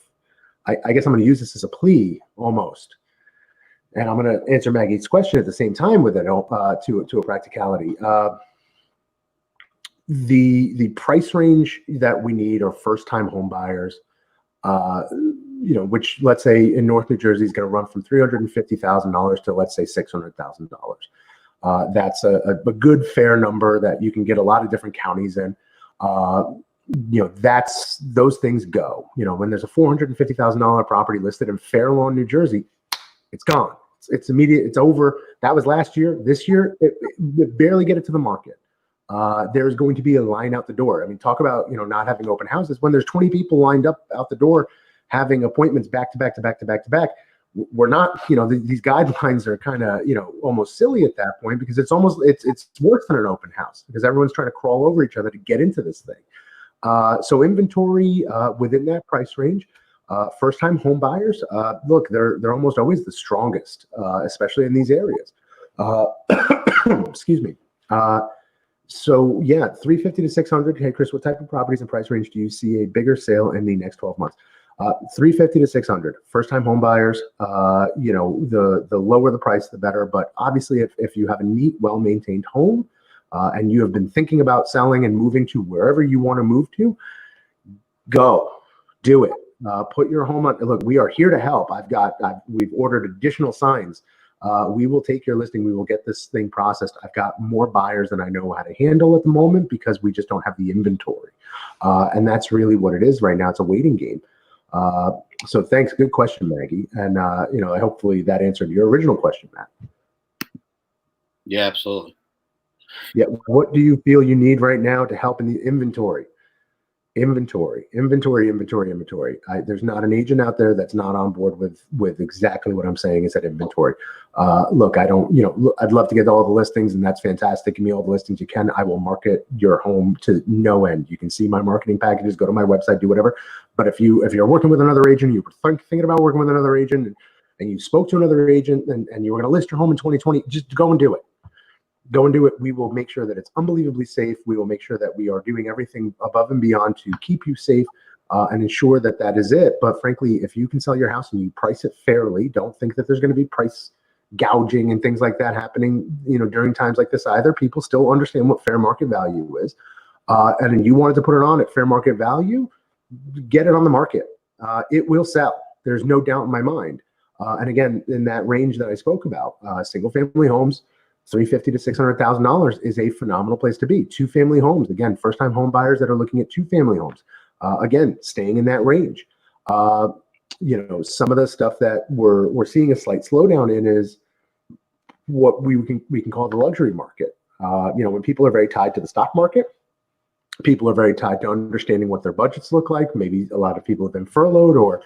Speaker 2: I guess I'm going to use this as a plea almost. And I'm going to answer Maggie's question at the same time with it to a practicality. The price range that we need are first-time home buyers, which let's say in North New Jersey is going to run from $350,000 to let's say $600,000. That's a good fair number that you can get a lot of different counties in. That's those things go. When there's a $450,000 property listed in Fair Lawn, New Jersey, it's gone. It's immediate. It's over. That was last year. This year, it barely get it to the market. There's going to be a line out the door. I mean, talk about, not having open houses. When there's 20 people lined up out the door, having appointments back to back to back to back to back, we're not, these guidelines are kind of, almost silly at that point because it's worse than an open house because everyone's trying to crawl over each other to get into this thing. So inventory within that price range, first-time home buyers, look, they're almost always the strongest, especially in these areas. Excuse me. So yeah, 350 to 600. Hey, Chris, what type of properties and price range do you see a bigger sale in the next 12 months? 350 to 600. First-time home buyers. The lower the price, the better. But obviously, if you have a neat, well-maintained home and you have been thinking about selling and moving to wherever you want to move to, go do it. Put your home on. Look, we are here to help. We've ordered additional signs. We will take your listing. We will get this thing processed. I've got more buyers than I know how to handle at the moment because we just don't have the inventory. And that's really what it is right now. It's a waiting game. So thanks. Good question, Maggie. And, hopefully that answered your original question, Matt.
Speaker 1: Yeah, absolutely.
Speaker 2: Yeah. What do you feel you need right now to help in the inventory? Inventory. There's not an agent out there that's not on board with exactly what I'm saying is that inventory. Look, I don't, I'd love to get all the listings, and that's fantastic. Give me all the listings you can. I will market your home to no end. You can see my marketing packages, go to my website, do whatever. But if you're working with another agent, you were thinking about working with another agent, and you spoke to another agent, and you were going to list your home in 2020, just go and do it. Go and do it. We will make sure that it's unbelievably safe. We will make sure that we are doing everything above and beyond to keep you safe and ensure that that is it. But frankly, if you can sell your house and you price it fairly, don't think that there's going to be price gouging and things like that happening, during times like this either. People still understand what fair market value is. And you wanted to put it on at fair market value, get it on the market. It will sell. There's no doubt in my mind. And again, in that range that I spoke about, single family homes, $350,000 to $600,000 is a phenomenal place to be. Two family homes, again, first time home buyers that are looking at two family homes, again, staying in that range. Some of the stuff that we're seeing a slight slowdown in is what we can call the luxury market. When people are very tied to the stock market, people are very tied to understanding what their budgets look like. Maybe a lot of people have been furloughed or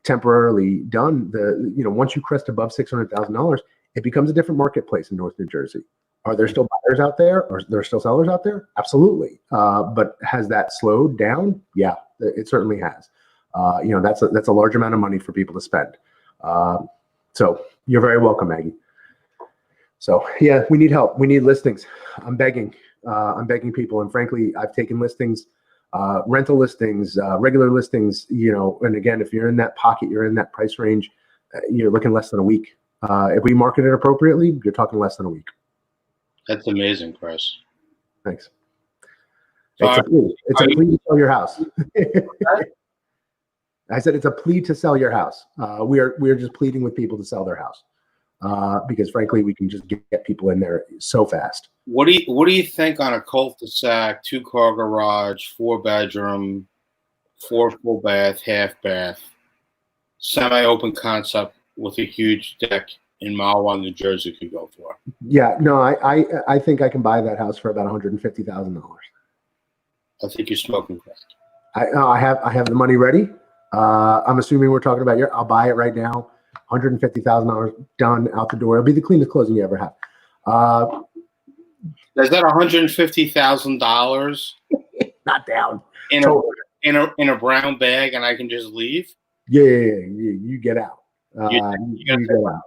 Speaker 2: temporarily done. Once you crest above $600,000, it becomes a different marketplace in North New Jersey. Are there still buyers out there? Are there still sellers out there? Absolutely. But has that slowed down? Yeah, it certainly has. That's a large amount of money for people to spend. So you're very welcome, Maggie. So yeah, we need help. We need listings. I'm begging people. And frankly, I've taken listings, rental listings, regular listings, and again, if you're in that pocket, you're in that price range, you're looking less than a week. If we market it appropriately, you're talking less than a week.
Speaker 1: That's amazing, Chris.
Speaker 2: Thanks. It's a plea to sell your house. I said it's a plea to sell your house. We're just pleading with people to sell their house because, frankly, we can just get people in there so fast.
Speaker 1: What do you think on a cul-de-sac, 2-car garage, 4-bedroom, 4 full bath, half bath, semi-open concept with a huge deck in Mahwah, New Jersey could go for?
Speaker 2: Yeah, no, I think I can buy that house for about $150,000.
Speaker 1: I think you're smoking crack.
Speaker 2: I have the money ready. I'm assuming we're talking about I'll buy it right now. $150,000 done, out the door. It'll be the cleanest closing you ever have.
Speaker 1: Is that $150,000? Not down. In a brown bag, and I can just leave?
Speaker 2: Yeah. You get out. You get out.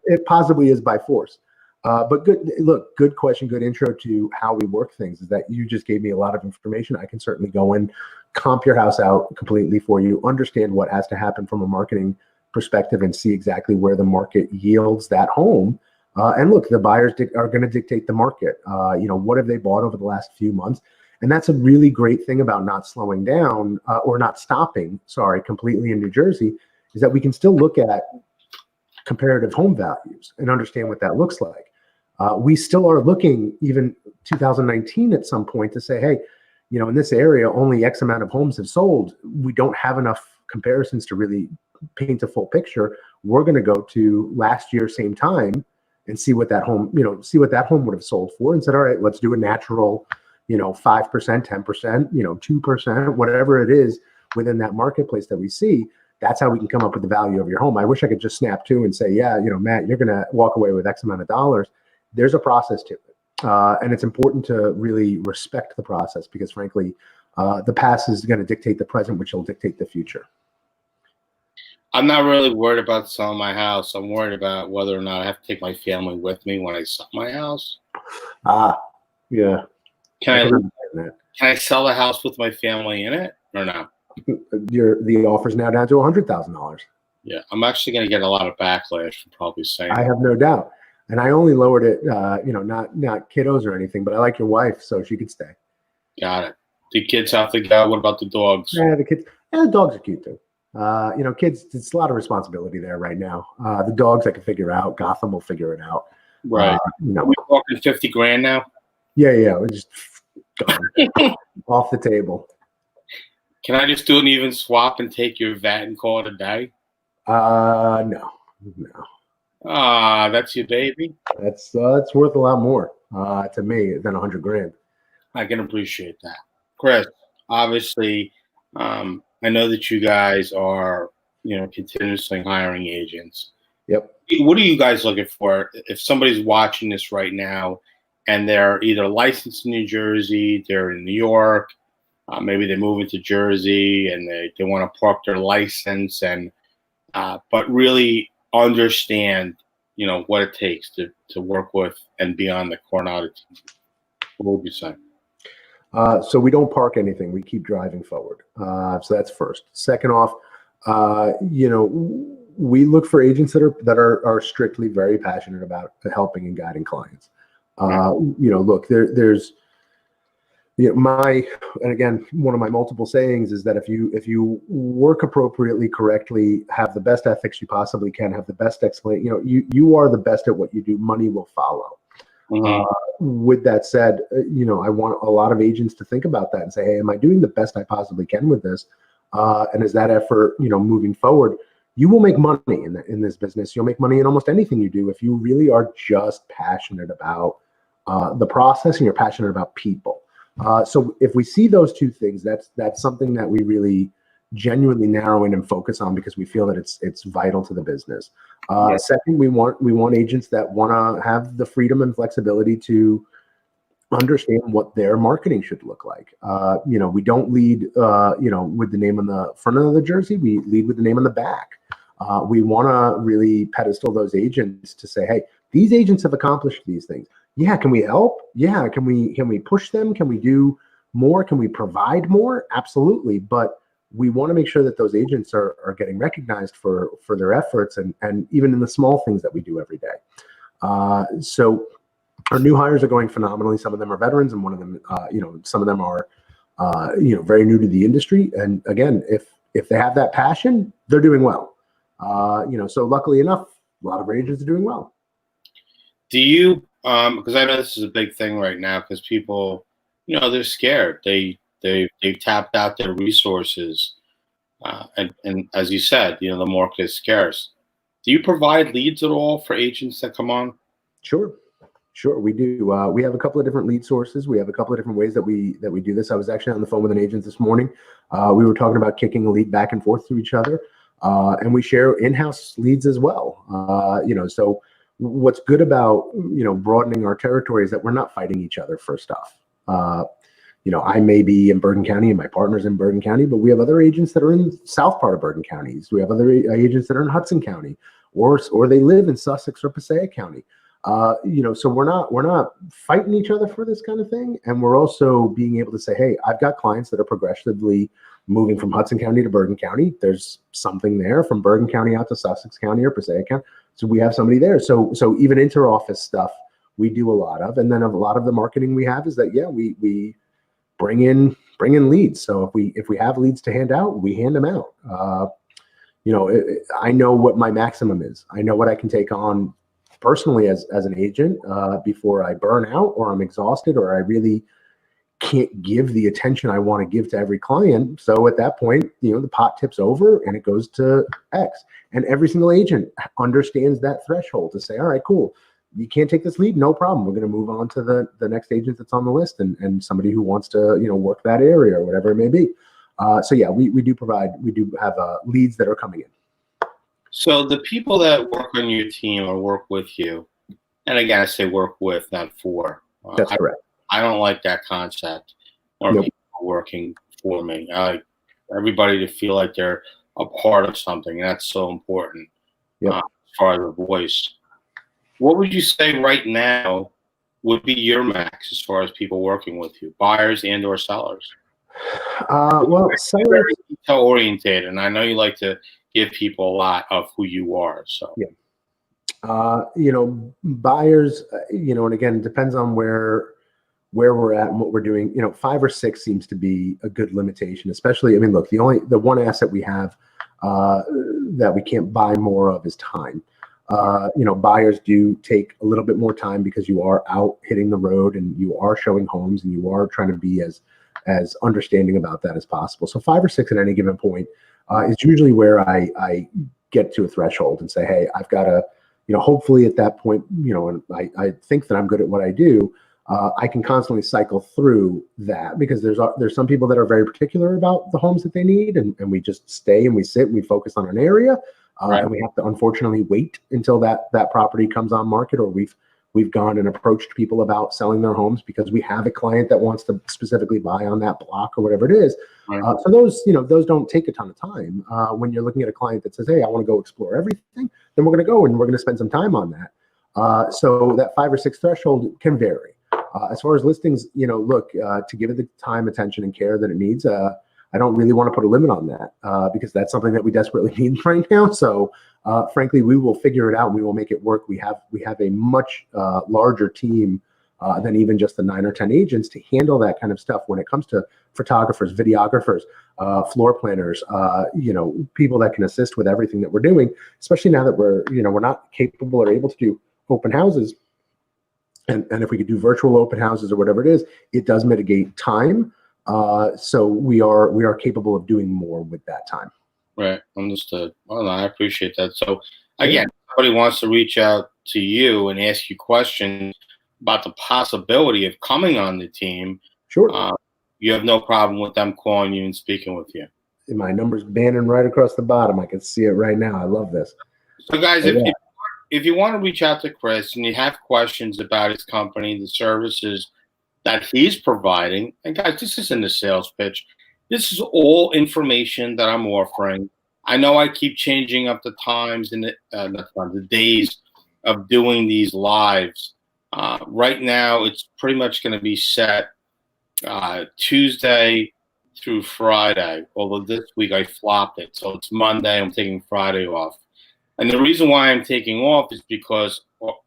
Speaker 2: It possibly is by force. But good question, good intro to how we work things is that you just gave me a lot of information. I can certainly go in, comp your house out completely for you, understand what has to happen from a marketing perspective, and see exactly where the market yields that home. And look, the buyers are going to dictate the market. What have they bought over the last few months? And that's a really great thing about not slowing down or not stopping, completely in New Jersey, is that we can still look at comparative home values and understand what that looks like. We still are looking, even 2019 at some point, to say, hey, in this area, only X amount of homes have sold. We don't have enough comparisons to really paint a full picture. We're going to go to last year, same time, and see what that home, would have sold for, and said, all right, let's do a natural, 5%, 10%, 2%, whatever it is within that marketplace that we see. That's how we can come up with the value of your home. I wish I could just snap to and say, yeah, Matt, you're going to walk away with X amount of dollars. There's a process to it. And it's important to really respect the process because, frankly, the past is going to dictate the present, which will dictate the future.
Speaker 1: I'm not really worried about selling my house. I'm worried about whether or not I have to take my family with me when I sell my house.
Speaker 2: Yeah.
Speaker 1: Can I sell the house with my family in it or no?
Speaker 2: The offer's now down to $100,000.
Speaker 1: Yeah, I'm actually going to get a lot of backlash for probably saying.
Speaker 2: I have no doubt, and I only lowered it, not kiddos or anything, but I like your wife, so she could stay.
Speaker 1: Got it. The kids have to go. What about the dogs?
Speaker 2: Yeah, the kids. Yeah, the dogs are cute too. Kids. It's a lot of responsibility there right now. The dogs I can figure out. Gotham will figure it out.
Speaker 1: Right. We're talking $50,000 now.
Speaker 2: Yeah. We're just off the table.
Speaker 1: Can I just do an even swap and take your VAT and call it a day?
Speaker 2: No.
Speaker 1: That's your baby.
Speaker 2: That's worth a lot more to me than $100,000.
Speaker 1: I can appreciate that, Chris. obviously, I know that you guys are, continuously hiring agents.
Speaker 2: Yep.
Speaker 1: What are you guys looking for? If somebody's watching this right now and they're either licensed in New Jersey, they're in New York, maybe they move into Jersey and they want to park their license and but really understand, what it takes to work with and be on the Coronato team. What would you say?
Speaker 2: So we don't park anything. We keep driving forward. So that's first. Second off, we look for agents that are strictly very passionate about helping and guiding clients. Look, there's and again, one of my multiple sayings is that if you work appropriately, correctly, have the best ethics you possibly can, have the best you are the best at what you do, money will follow.
Speaker 1: Mm-hmm.
Speaker 2: With that said, I want a lot of agents to think about that and say, hey, am I doing the best I possibly can with this? And is that effort, moving forward? You will make money in this business. You'll make money in almost anything you do if you really are just passionate about the process and you're passionate about people. So if we see those two things, that's something that we really genuinely narrow in and focus on because we feel that it's vital to the business. Second, we want agents that want to have the freedom and flexibility to understand what their marketing should look like. We don't lead with the name on the front of the jersey. We lead with the name on the back. We want to really pedestal those agents to say, hey, these agents have accomplished these things. Yeah, can we help? Yeah, can we push them? Can we do more? Can we provide more? Absolutely. But we want to make sure that those agents are getting recognized for their efforts and even in the small things that we do every day. So our new hires are going phenomenally. Some of them are veterans, and one of them, some of them are, very new to the industry. And again, if they have that passion, they're doing well. So luckily enough, a lot of our agents are doing well.
Speaker 1: Do you, because I know this is a big thing right now, because people, they're scared. They've tapped out their resources, and as you said, the market is scarce. Do you provide leads at all for agents that come on?
Speaker 2: Sure, we do. We have a couple of different lead sources. We have a couple of different ways that we do this. I was actually on the phone with an agent this morning. We were talking about kicking a lead back and forth to each other, and we share in-house leads as well. So what's good about broadening our territory is that we're not fighting each other for stuff. I may be in Bergen County and my partner's in Bergen County, but we have other agents that are in south part of Bergen County. We have other agents that are in Hudson County, or they live in Sussex or Passaic County. So we're not fighting each other for this kind of thing, and we're also being able to say, hey, I've got clients that are progressively moving from Hudson County to Bergen County. There's something there from Bergen County out to Sussex County or Passaic County. So we have somebody there. So even inter-office stuff we do a lot of, and then a lot of the marketing we have is that we bring in leads. So if we have leads to hand out, we hand them out. I know what my maximum is. I know what I can take on personally as an agent before I burn out or I'm exhausted or I really can't give the attention I want to give to every client. So at that point, the pot tips over and it goes to X. And every single agent understands that threshold to say, all right, cool. You can't take this lead, no problem. We're going to move on to the next agent that's on the list and somebody who wants to, work that area or whatever it may be. So yeah, we do have leads that are coming in.
Speaker 1: So the people that work on your team or work with you, and again, I say work with, not for.
Speaker 2: That's correct.
Speaker 1: I don't like that concept. Or
Speaker 2: Nope.
Speaker 1: people working for me. I like everybody to feel like they're a part of something. And that's so important.
Speaker 2: Yep.
Speaker 1: As far as the voice. What would you say right now would be your max as far as people working with you, buyers and or sellers?
Speaker 2: Well, sellers,
Speaker 1: very detail oriented, and I know you like to give people a lot of who you are. So
Speaker 2: yeah. Buyers, and again, it depends on where we're at and what we're doing. 5 or 6 seems to be a good limitation, especially, look, the one asset we have that we can't buy more of is time. Buyers do take a little bit more time because you are out hitting the road and you are showing homes and you are trying to be as understanding about that as possible. So 5 or 6 at any given point is usually where I get to a threshold and say, hey, I've got to, hopefully at that point, and I think that I'm good at what I do. I can constantly cycle through that because there's some people that are very particular about the homes that they need, and we just stay and we sit and we focus on an area,
Speaker 1: Right.
Speaker 2: and we have to unfortunately wait until that property comes on market, or we've gone and approached people about selling their homes because we have a client that wants to specifically buy on that block or whatever it is.
Speaker 1: Right.
Speaker 2: So those don't take a ton of time. When you're looking at a client that says, "Hey, I want to go explore everything," then we're going to go and we're going to spend some time on that. So that 5 or 6 threshold can vary. As far as listings, look, to give it the time, attention, and care that it needs, I don't really want to put a limit on that because that's something that we desperately need right now. So, frankly, we will figure it out. And we will make it work. We have a much larger team than even just the 9 or 10 agents to handle that kind of stuff when it comes to photographers, videographers, floor planners, people that can assist with everything that we're doing, especially now that we're not capable or able to do open houses. And if we could do virtual open houses or whatever it is, it does mitigate time. So we are capable of doing more with that time.
Speaker 1: Right. Understood. Well, I appreciate that. So again, if somebody wants to reach out to you and ask you questions about the possibility of coming on the team,
Speaker 2: Sure.
Speaker 1: You have no problem with them calling you and speaking with you.
Speaker 2: And my number's banning right across the bottom. I can see it right now. I love this.
Speaker 1: So guys, if you want to reach out to Chris and you have questions about his company, the services that he's providing, and guys, this isn't a sales pitch. This is all information that I'm offering. I know I keep changing up the times and the days of doing these lives. Right now, it's pretty much going to be set Tuesday through Friday, although this week I flopped it. So it's Monday, I'm taking Friday off. And the reason why I'm taking off is because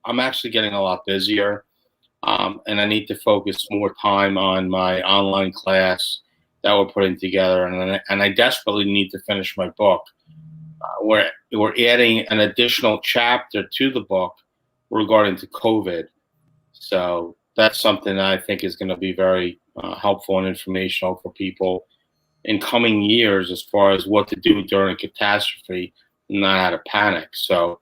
Speaker 1: I'm actually getting a lot busier, and I need to focus more time on my online class that we're putting together, and I desperately need to finish my book. We're adding an additional chapter to the book regarding to COVID. So that's something that I think is going to be very helpful and informational for people in coming years as far as what to do during a catastrophe and not how to panic. So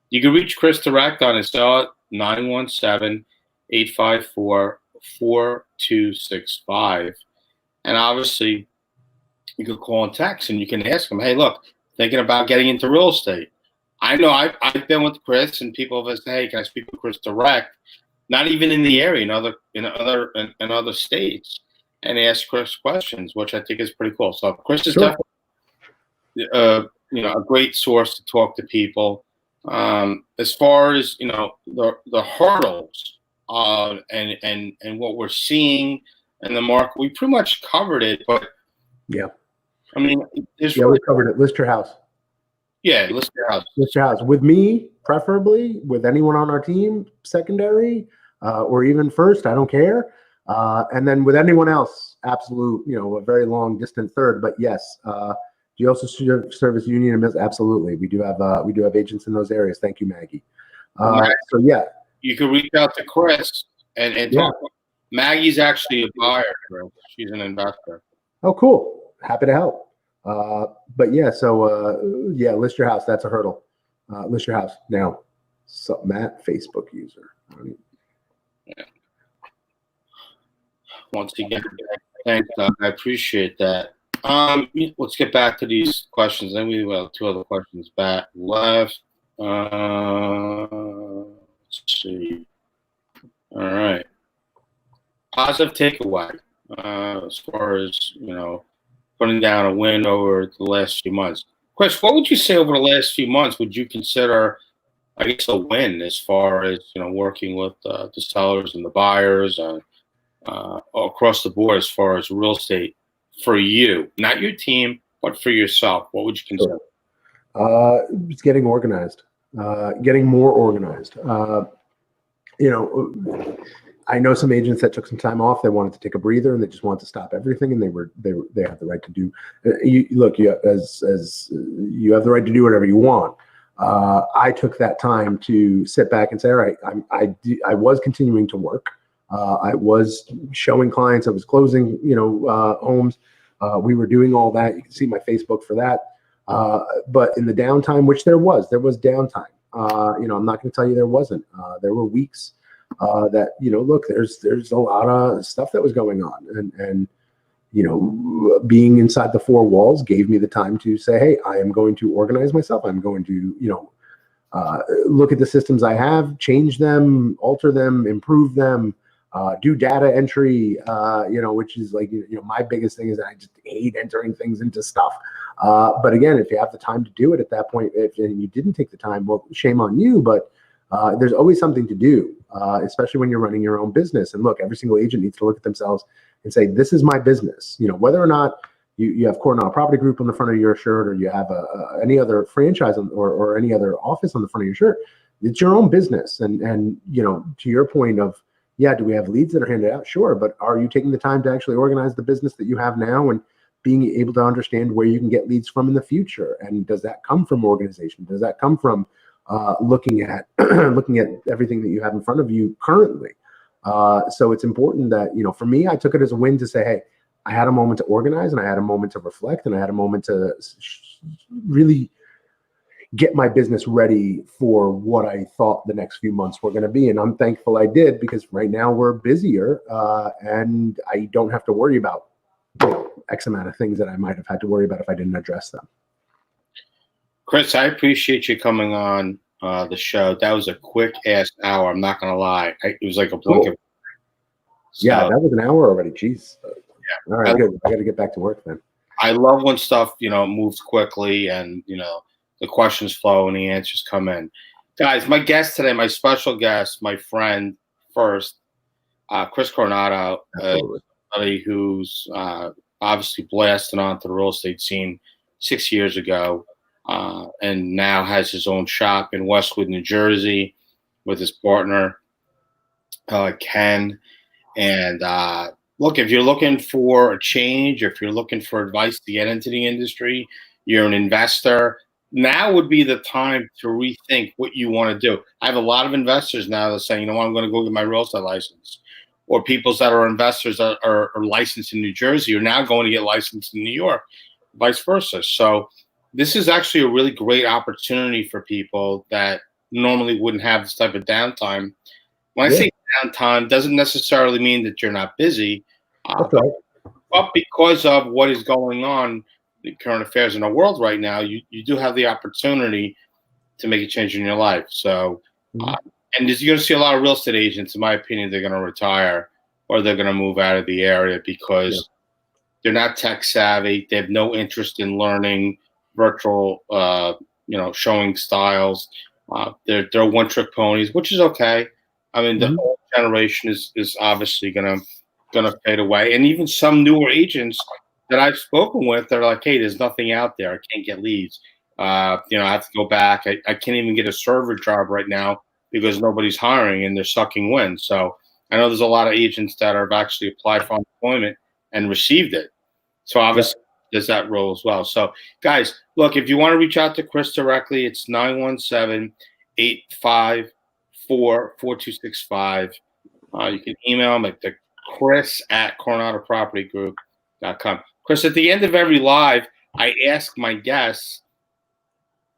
Speaker 1: you can reach Chris direct on his cell 917-854-4265. And obviously, you could call and text and you can ask him, hey, look, thinking about getting into real estate. I know I've been with Chris and people have said, hey, can I speak with Chris direct? Not even in the area, in other states, and ask Chris questions, which I think is pretty cool. So Chris is definitely a great source to talk to people. As far as the hurdles and what we're seeing in the market, we pretty much covered it. But
Speaker 2: yeah,
Speaker 1: I mean,
Speaker 2: we covered it. List your house.
Speaker 1: Yeah, list your house.
Speaker 2: List your house with me, preferably with anyone on our team, secondary or even first. I don't care. And then with anyone else, absolute, a very long distant third. But yes, you also service union, absolutely. We do have agents in those areas. Thank you, Maggie. So yeah,
Speaker 1: you can reach out to Chris and talk. Maggie's actually a buyer. She's an investor.
Speaker 2: Oh, cool. Happy to help. But yeah, so list your house. That's a hurdle. List your house now. So Matt, Facebook user.
Speaker 1: Yeah. Once again, thanks, Doug. I appreciate that. Let's get back to these questions. Then we have 2 other questions back left. Let's see. All right. Positive takeaway as far as putting down a win over the last few months. Chris, what would you say over the last few months would you consider, I guess, a win as far as working with the sellers and the buyers across the board as far as real estate for you, not your team, but for yourself? What would you consider?
Speaker 2: It's getting organized, getting more organized. I know some agents that took some time off. They wanted to take a breather and they just wanted to stop everything, and they have the right to do. You have the right to do whatever you want. I took that time to sit back and say, all right, I was continuing to work. I was showing clients. I was closing, homes. We were doing all that. You can see my Facebook for that. But in the downtime, which there was downtime. I'm not going to tell you there wasn't. There were weeks that, look, there's a lot of stuff that was going on, and being inside the four walls gave me the time to say, hey, I am going to organize myself. I'm going to, look at the systems I have, change them, alter them, improve them, do data entry, which is like, my biggest thing is that I just hate entering things into stuff. But again, if you have the time to do it at that point, and you didn't take the time, well, shame on you, but there's always something to do, especially when you're running your own business. And look, every single agent needs to look at themselves and say, this is my business. Whether or not you have Coronato Property Group on the front of your shirt, or you have any other franchise or any other office on the front of your shirt, it's your own business. And to your point of, yeah, do we have leads that are handed out? Sure. But are you taking the time to actually organize the business that you have now and being able to understand where you can get leads from in the future? And does that come from organization? Does that come from looking at everything that you have in front of you currently? So it's important that, for me, I took it as a win to say, hey, I had a moment to organize, and I had a moment to reflect, and I had a moment to really get my business ready for what I thought the next few months were going to be. And I'm thankful I did, because right now we're busier, and I don't have to worry about X amount of things that I might have had to worry about if I didn't address them.
Speaker 1: Chris, I appreciate you coming on the show. That was a quick ass hour. I'm not going to lie. It was like a blink of. So,
Speaker 2: yeah, that was an hour already. Jeez. Yeah. All right, good. I got to get back to work then.
Speaker 1: I love when stuff, moves quickly, and, the questions flow and the answers come in. Guys, my guest today, my special guest, my friend first, Chris Coronato, somebody who's obviously blasted onto the real estate scene 6 years ago, and now has his own shop in Westwood, New Jersey, with his partner, Ken. And look, if you're looking for a change, if you're looking for advice to get into the industry, you're an investor, now would be the time to rethink what you want to do. I have a lot of investors now that are saying, I'm going to go get my real estate license. Or people that are investors that are licensed in New Jersey are now going to get licensed in New York, vice versa. So this is actually a really great opportunity for people that normally wouldn't have this type of downtime. When I say downtime, doesn't necessarily mean that you're not busy, but because of what is going on, the current affairs in the world right now, you do have the opportunity to make a change in your life. So, and you're going to see a lot of real estate agents, in my opinion, they're going to retire, or they're going to move out of the area because they're not tech savvy. They have no interest in learning virtual, showing styles. They're one-trick ponies, which is okay. I mean, the whole generation is obviously gonna fade away, and even some newer agents that I've spoken with, they're like, "Hey, there's nothing out there. I can't get leads. I have to go back. I can't even get a server job right now because nobody's hiring and they're sucking wind." So I know there's a lot of agents that have actually applied for unemployment and received it. So obviously there's that role as well. So guys, look, if you want to reach out to Chris directly, it's 917-854-4265. You can email him at Chris@CoronatoPropertyGroup.com. Chris, at the end of every live, I ask my guests,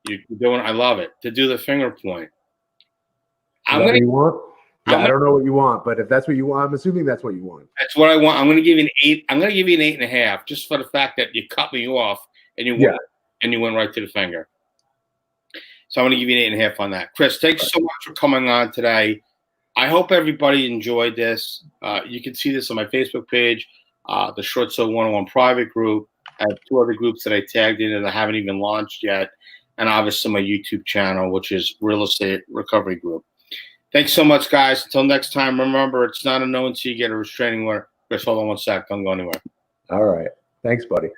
Speaker 1: you're doing, I love it, to do the finger point.
Speaker 2: I don't know what you want, but if that's what you want, I'm assuming that's what you want.
Speaker 1: That's what I want. I'm going to give you an 8. I'm going to give you an 8.5, just for the fact that you cut me off and you went right to the finger. So I'm going to give you an 8.5 on that. Chris, thanks so much for coming on today. I hope everybody enjoyed this. You can see this on my Facebook page, the Short Sale 101 private group. I have 2 other groups that I tagged in that I haven't even launched yet. And obviously my YouTube channel, which is Real Estate Recovery Group. Thanks so much, guys. Until next time, remember, it's not a no until you get a restraining order. Chris, hold on one sec. Don't go anywhere.
Speaker 2: All right. Thanks, buddy.